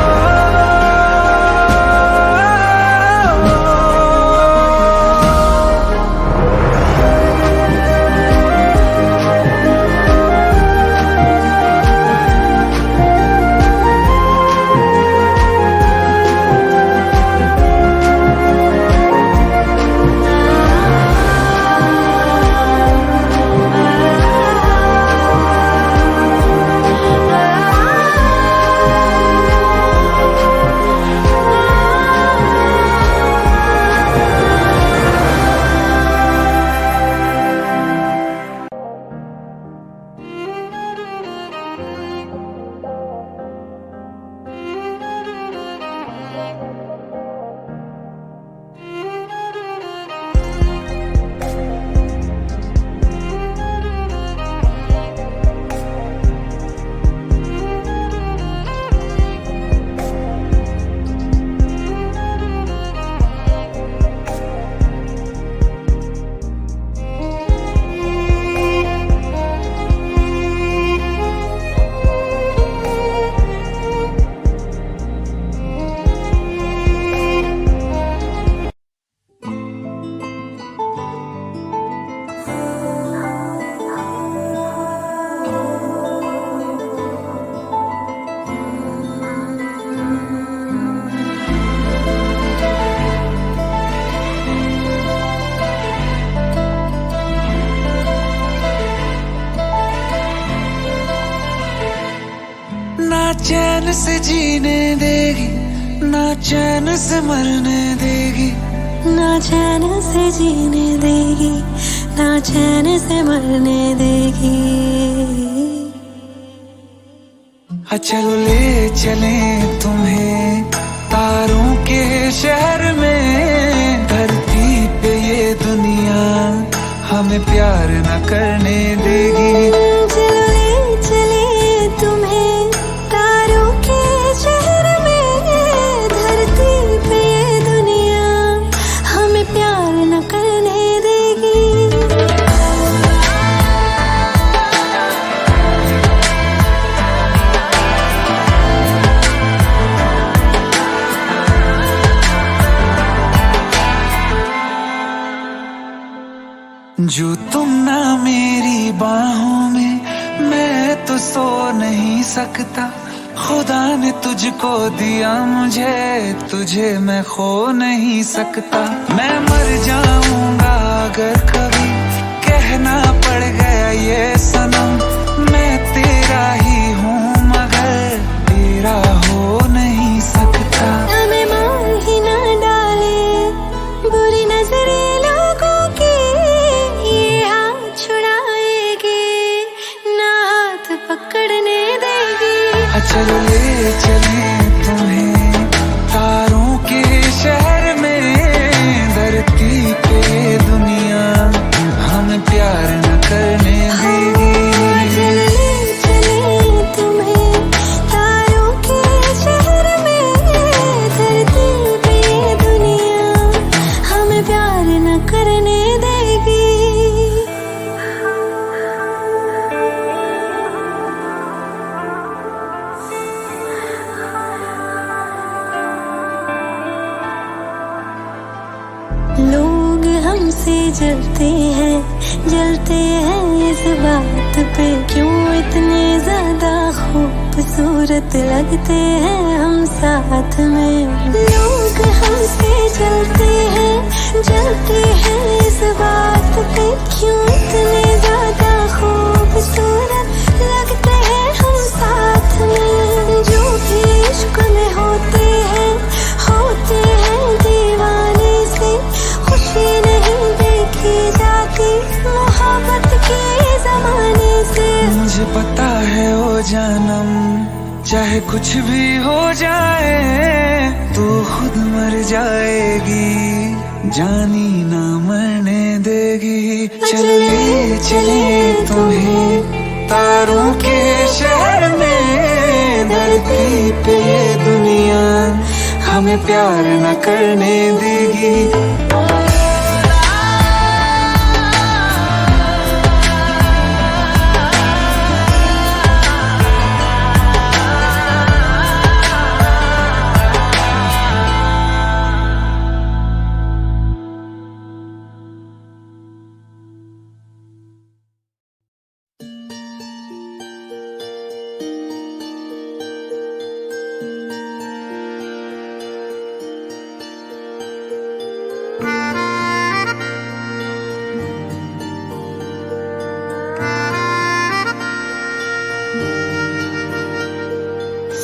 ना चैन से जीने देगी, ना चैन से मरने देगी, ना चैन से जीने देगी, ना चैन से मरने देगी। चलो ले चले तुम्हें तारों के शहर में, धरती पे ये दुनिया हमें प्यार न करने देगी। चलो ले चले तुम्हें तारों के शहर में, जो तुम ना मेरी बाहों में, मैं तो सो नहीं सकता। खुदा ने तुझको दिया मुझे, तुझे मैं खो नहीं सकता। मैं मर जाऊंगा अगर कभी कहना पड़ गया ये सनम, मैं तेरा ही हूँ मगर तेरा हो नहीं सकता। हमें मार ही ना डाले बुरी नजरे लोगों की, ये हाथ छुड़ाएगी ना हाथ पकड़ने देगी। चलो ले चले तुम्हें तारों के शहर में, धरती पे दुनिया हमें प्यार न करने देगी। चले तुम्हें तारों के शहर में, धरती पे दुनिया हमें प्यार न करने देगी। लोग हमसे जलते हैं इस बात पे, क्यों इतने ज्यादा खूबसूरत लगते हैं हम साथ में। लोग हमसे जलते हैं इस बात पे, क्यों इतने ज्यादा खूबसूरत लगते हैं हम साथ में। जो भी इश्क में होते हैं दीवाने से, खुशी नहीं देखी जाती मोहब्बत के जमाने से। मुझे पता है ओ जानम, चाहे कुछ भी हो जाए तू खुद मर जाएगी, जानी ना मरने देगी। चले चले तुम्हें तारों के शहर में, धरती पे ये दुनिया हमें प्यार न करने देगी।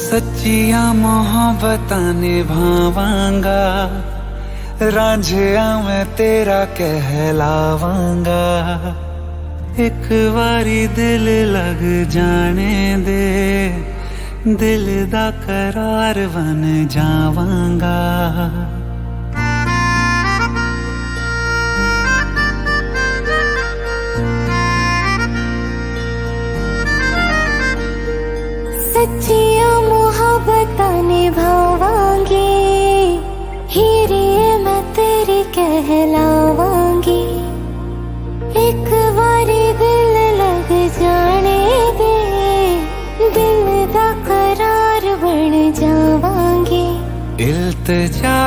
सच्चिया मोहब्बतां निभावांगा, रांझिया मैं तेरा कहलावांगा। एक बारी दिल लग जाने दे, दिल दा करार बन जावांगा। सच्चिया मोहब्बतां निभावांगी, हीरे मैं तेरी कहलावांगी। एक बारी दिल लग जाने दे, दिल दा करार बन जावांगी। इल्तिजा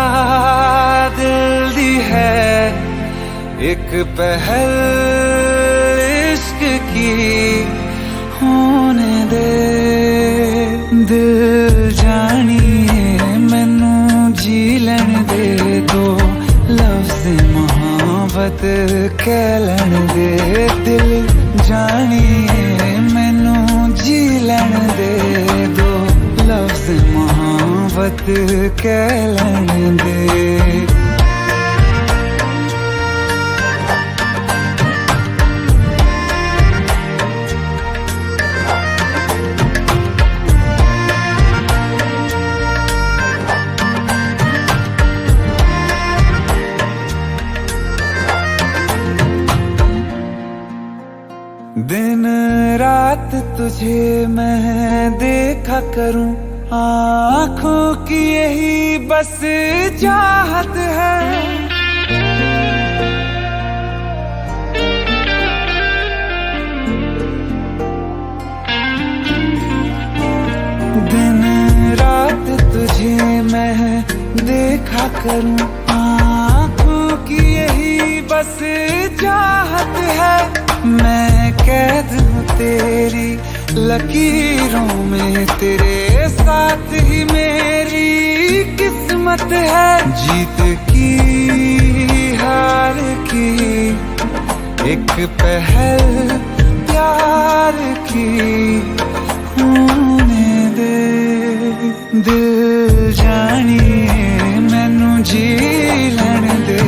दिल दी है एक पहल इश्क की, होने दे दिल जानिए मैनू जी लैन दे, दो लफ्ज़ मोहब्बत कह लैन दे। दिल जानिए मैनू जी लैन दे, दो लफ्ज़ मोहब्बत कह लैन दे। दिन रात तुझे मैं देखा करूं, आँखों की यही बस चाहत है। दिन रात तुझे मैं देखा करूं, आँखों की यही बस चाहत है। मैं कैद हूँ तेरी लकीरों में, तेरे साथ ही मेरी किस्मत है। जीत की हार की एक पहल प्यार की होने दे। दिल जानिए मैनू जी लैण दे,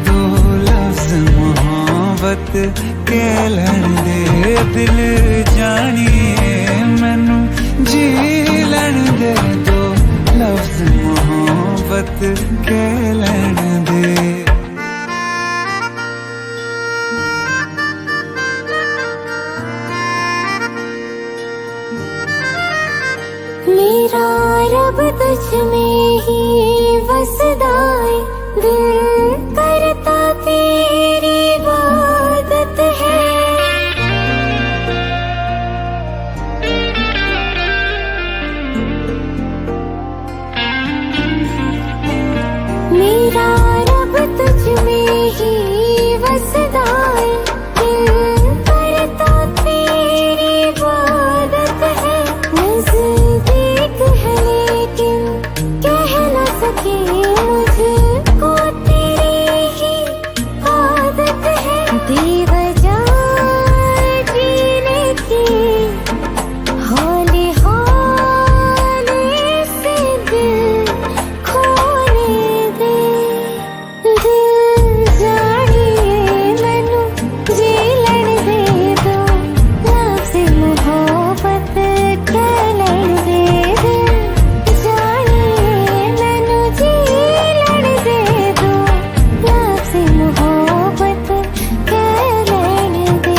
दो लफ्ज मोहब्बत कह लैण दे। दिल जानिए मैनू जी लैण दे, दो लफ्ज मोहब्बत कह लैण दे। मेरा रब तुझ में ही वसदा है, दिल करता तेरी इबादत है। मेरा रब तुझ में ही वसदा है, दिल करता तेरी इबादत है। नज़दीक है लेकिन कह न सके, मुझको तेरी ही आदत है। बेवजह जीने की हौले हौले से दिल खोने दे। दिल जानिए मैनू जी लैण दे, दो लफ्ज़ मोहब्बत कह लैण दे। दिल जानिए मैनू जी लैण दे, दो लफ्ज़ मोहब्बत कह लैण दे।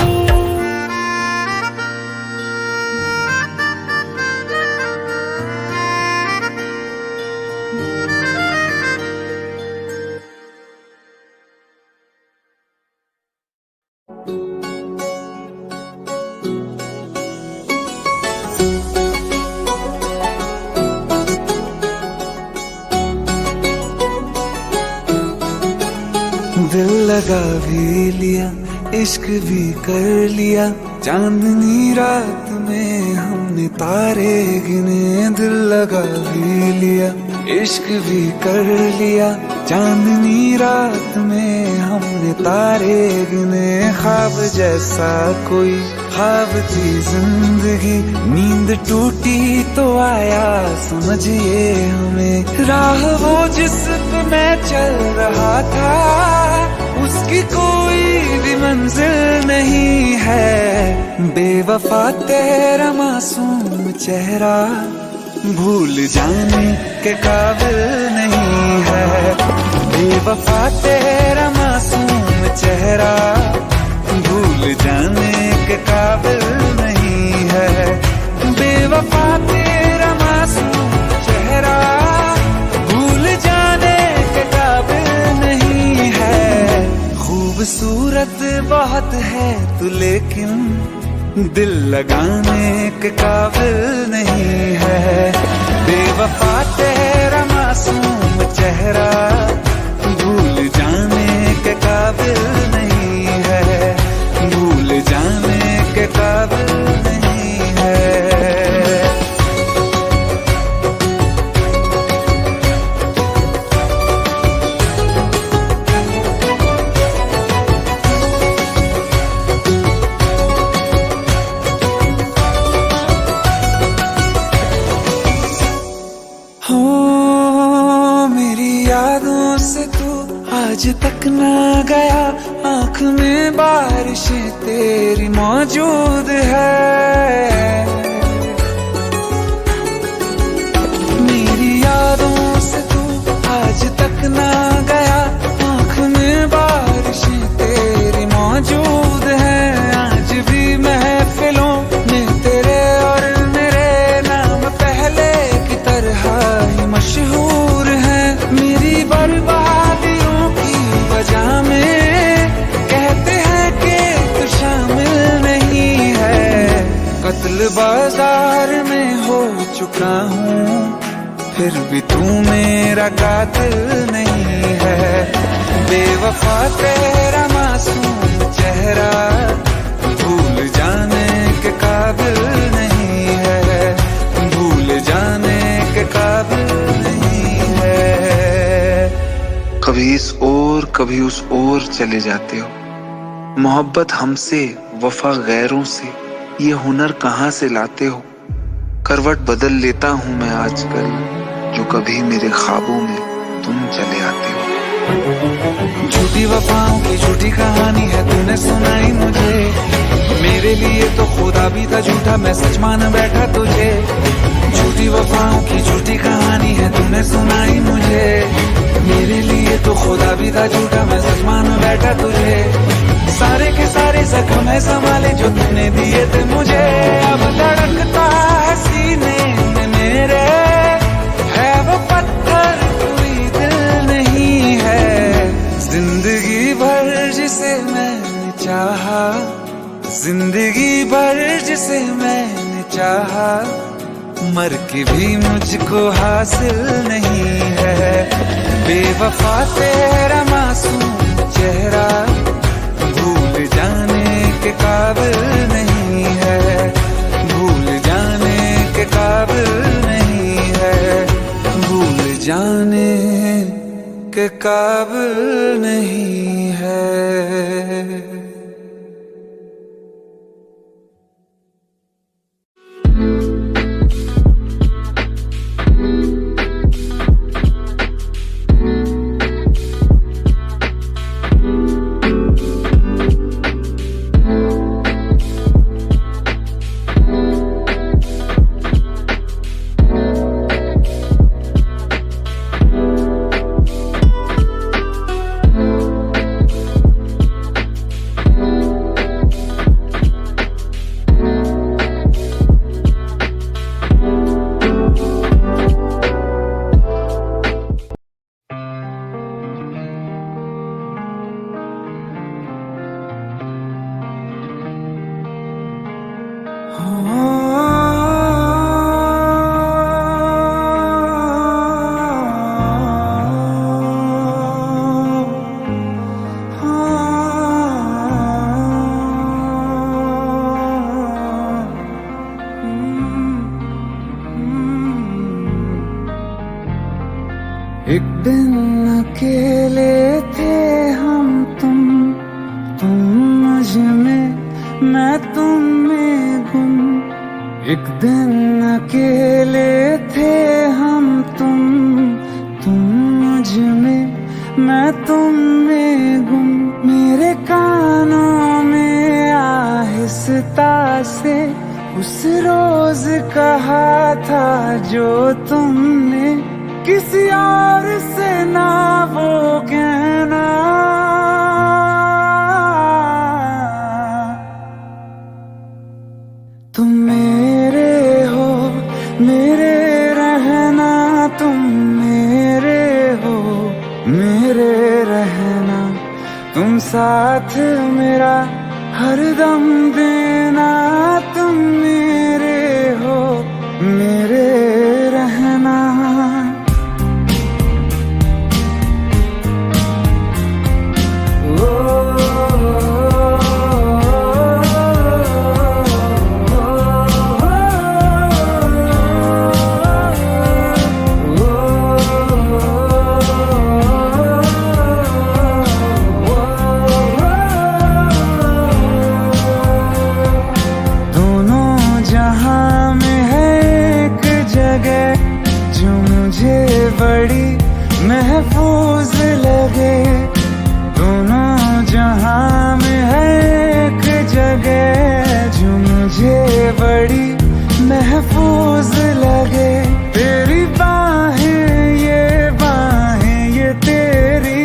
दिल लगा भी लिया, इश्क भी कर लिया, चांदनी रात में हमने तारे गिने। दिल लगा भी लिया, इश्क भी कर लिया, चांदनी रात में हमने तारे गिने। ख्वाब जैसा कोई ख्वाब थी जिंदगी, नींद टूटी तो आया समझिए हमें। राह वो जिस पे मैं चल रहा था, उसकी कोई भी मंजिल नहीं है। बेवफा तेरा मासूम चेहरा भूल जाने के काबिल नहीं है। बेवफा तेरा मासूम चेहरा भूल जाने के काबिल नहीं है। बेवफा तेरा मासूम चेहरा भूल जाने के काबिल नहीं है। खूबसूरत बहुत है तू लेकिन दिल लगाने के काबिल नहीं है। बेवफा तेरा मासूम चेहरा भूल जाने के काबिल नहीं है। भूल जाने के काबिल नहीं है। आज तक ना गया, आँख में बारिशें तेरी मौजूद है। मेरी यादों से तू आज तक ना गया, आँख में बारिशें तेरी मौजूद है। आज भी महफिलों में तेरे और मेरे नाम पहले की तरह ही मशहूर है। मेरी बर्बादियों वजह में कहते हैं कि तू शामिल नहीं है। कत्ल बाजार में हो चुका हूँ, फिर भी तू मेरा कातिल नहीं है। बेवफा तेरा मासूम चेहरा भूल जाने के काबिल नहीं है, भूल जाने के काबिल नहीं है। कभी इस ओर कभी उस ओर चले जाते हो, मोहब्बत हमसे वफा गैरों से, ये हुनर कहाँ से लाते हो। करवट बदल लेता हूँ मैं आजकल, जो कभी मेरे ख्वाबों में तुम चले आते हो। झूठी वफाओं की झूठी कहानी है तूने सुनाई मुझे, मेरे लिए तो खुदा भी था झूठा, मैं सच मान बैठा तुझे। झूठी वफाओं की झूठी कहानी है तूने सुनाई मुझे, मेरे लिए तो खुदा भी था झूठा, मैं सच मान बैठा तुझे। सारे के सारे जख्म है संभाले जो तूने दिए थे मुझे, अब धड़कता है सीने में मेरे, है वो पत्थर कोई दिल नहीं है। जिंदगी भर जिसे मैंने चाहा, जिंदगी भर जिसे मैंने चाहा, मर के भी मुझको हासिल नहीं है। बेवफा तेरा मासूम चेहरा भूल जाने के काबिल नहीं है, भूल जाने के काबिल नहीं है, भूल जाने के काबिल नहीं है। एक दिन अकेले थे हम तुम मुझ में, मैं तुम में गुम। एक दिन अकेले थे हम तुम मुझ में, मैं तुम में गुम। मेरे कानों में आहिस्ता से उस रोज कहा था जो तुमने, किसी और से ना वो कहना। तुम मेरे हो, मेरे रहना, तुम मेरे हो, मेरे रहना। तुम साथ मेरा हरदम देना, तुम मेरे हो, मेरे रहना। बड़ी महफूज लगे, दोनों जहां में है एक जगह जो मुझे बड़ी महफूज लगे। तेरी बाहें ये तेरी,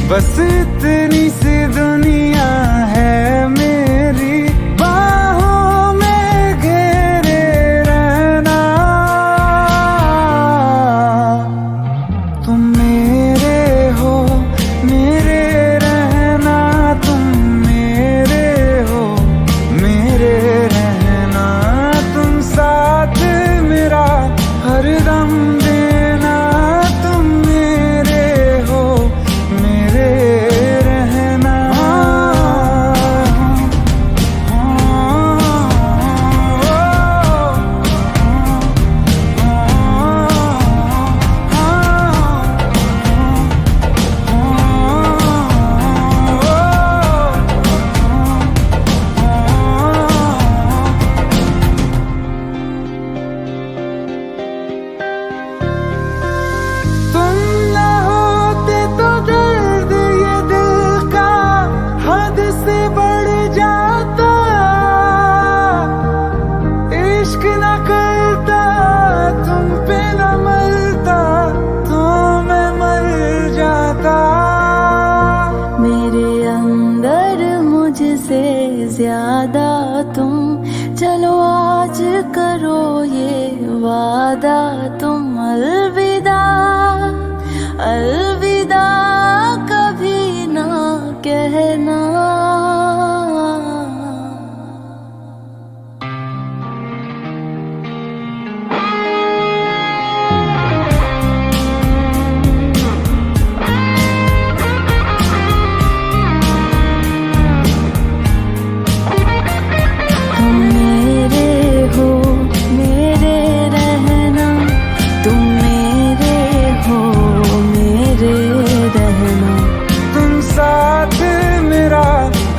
बस इतनी सी दुनिया है मेरी। बाहों में घेरे रहना, तुम मेरे हो, मेरे रहना। तुम मेरे हो, मेरे रहना। तुम साथ मेरा वादा तुम अलविदा अलविदा कभी ना कहना।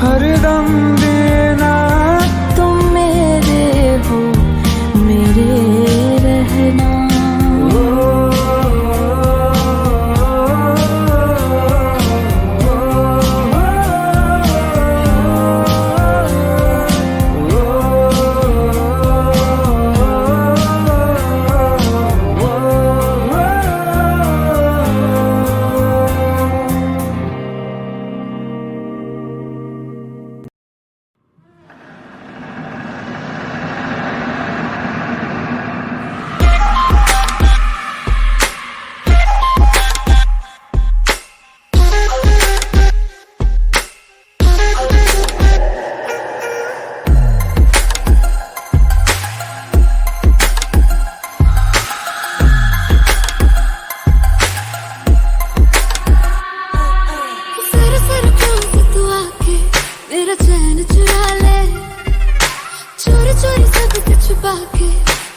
हरदम देना तुम मेरे हो मेरे रहना।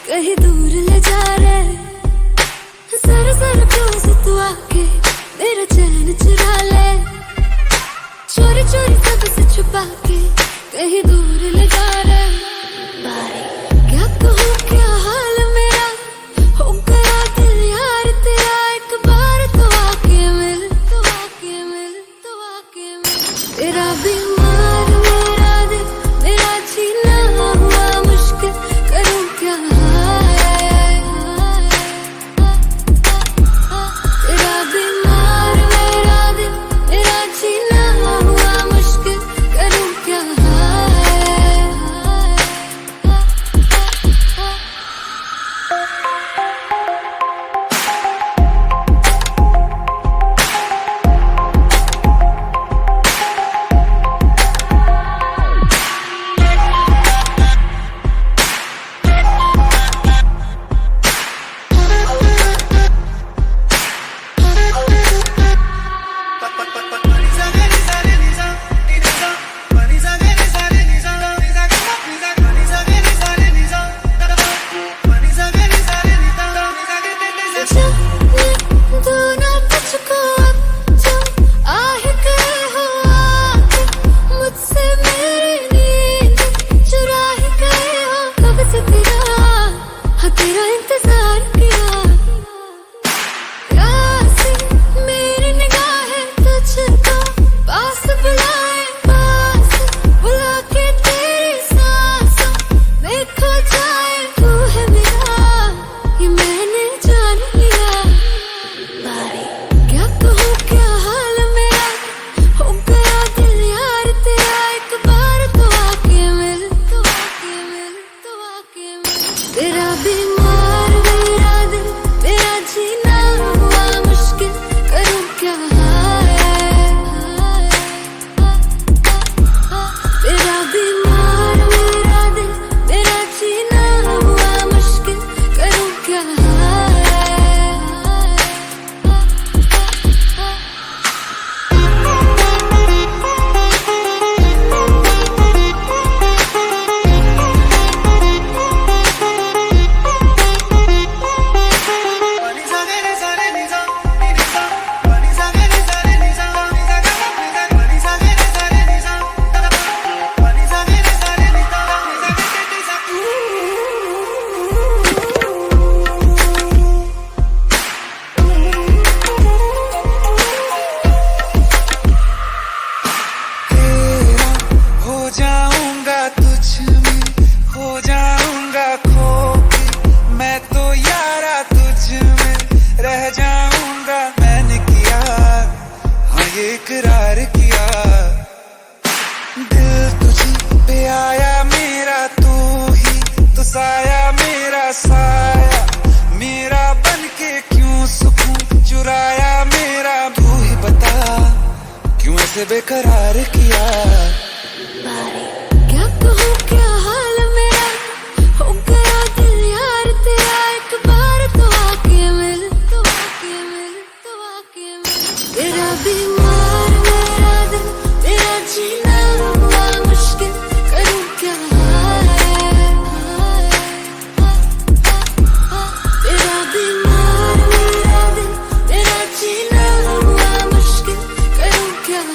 कहीं दूर ले जा रे जरा जरा क्लोज तू आके मेरा चैन चुरा ले। चोरी चोरी सबसे छुपा के कहीं दूर ले जा रे। क्या कहूँ क्या हाल मेरा हो गया दिल यार तेरा। एक बार तो आके मिल तो आके मिल तो आके मिल। तेरा बीमार मेरा दिल मेरा जीना हुआ मुश्किल करूँ क्या। से बेकरार किया। क्या कहूँ क्या हाल मेरा, हो गया दिल यार तेरा, एक बार तो आके मिल, तो आके मिल, तो आके मिल। तेरा बीमार मेरा दिल, तेरा जीना हुआ मुश्किल, करूँ क्या तेरा बीमार मेरा दिल, तेरा जीना हुआ मुश्किल, करूँ क्या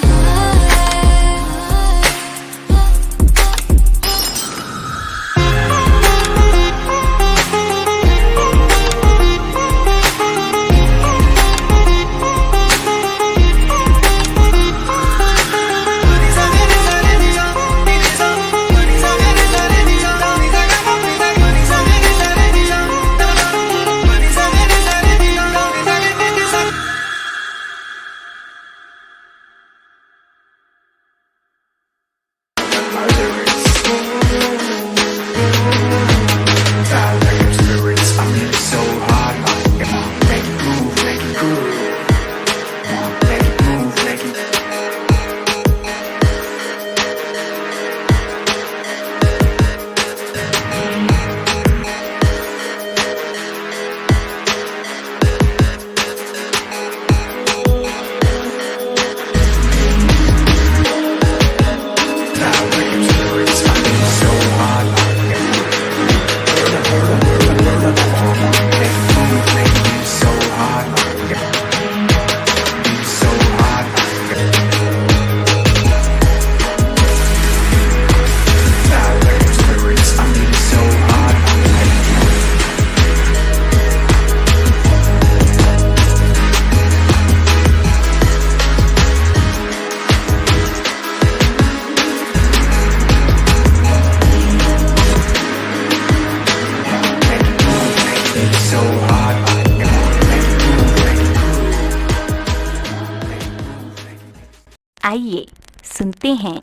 आइए सुनते हैं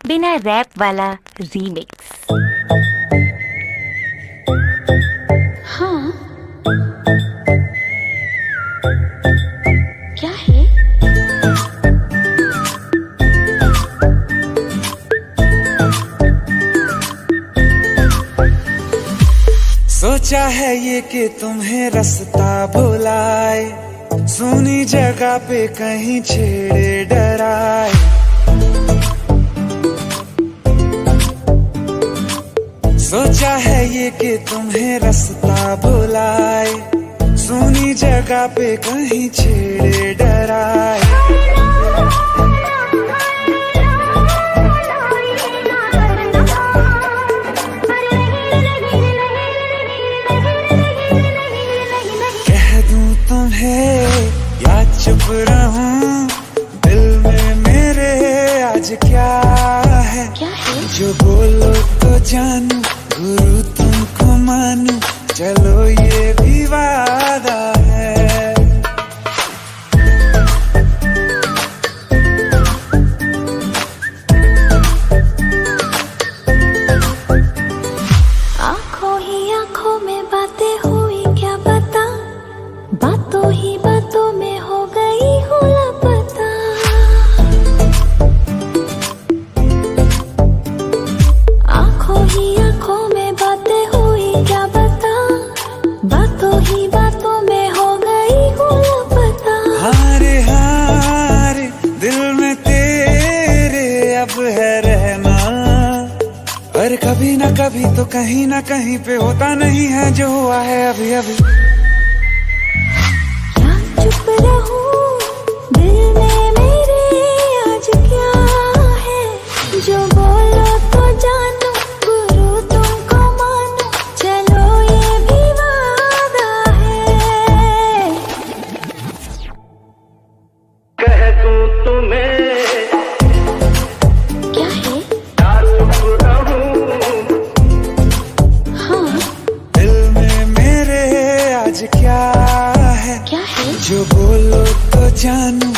बिना रैप वाला रीमिक्स। हाँ क्या है? सोचा है ये कि तुम्हें रास्ता भुलाए, सुनी जगह पे कहीं छेड़े डराए। सोचा है ये कि तुम्हें रास्ता भुलाए, सुनी जगह पे कहीं छेड़े डराए। या चुप रहूं दिल में मेरे आज क्या है, जो बोलो तो जानू, गुरु तुमको मानू, चलो ये भी वादा है। आंखों ही आंखों में बातें हुई क्या बता, बातों ही बातों में हो गई हूँ लापता। आंखों ही आंखों में बातें हुई क्या बता, बातों ही बातों में हो गई हूँ लापता। हारे हारे दिल में तेरे अब है रहना, पर कभी ना कभी तो कहीं ना कहीं पे होता नहीं है जो हुआ है अभी अभी। चुप रहूं दिल में मेरे आज क्या है, जो बोलो तो जानू, गुरु तुमको मानू, चलो ये भी वादा है। कह दूं तुम्हें क्या है? या चुप रहूं, हाँ दिल में मेरे आज क्या है, क्या है? जो बोलो तो जानू,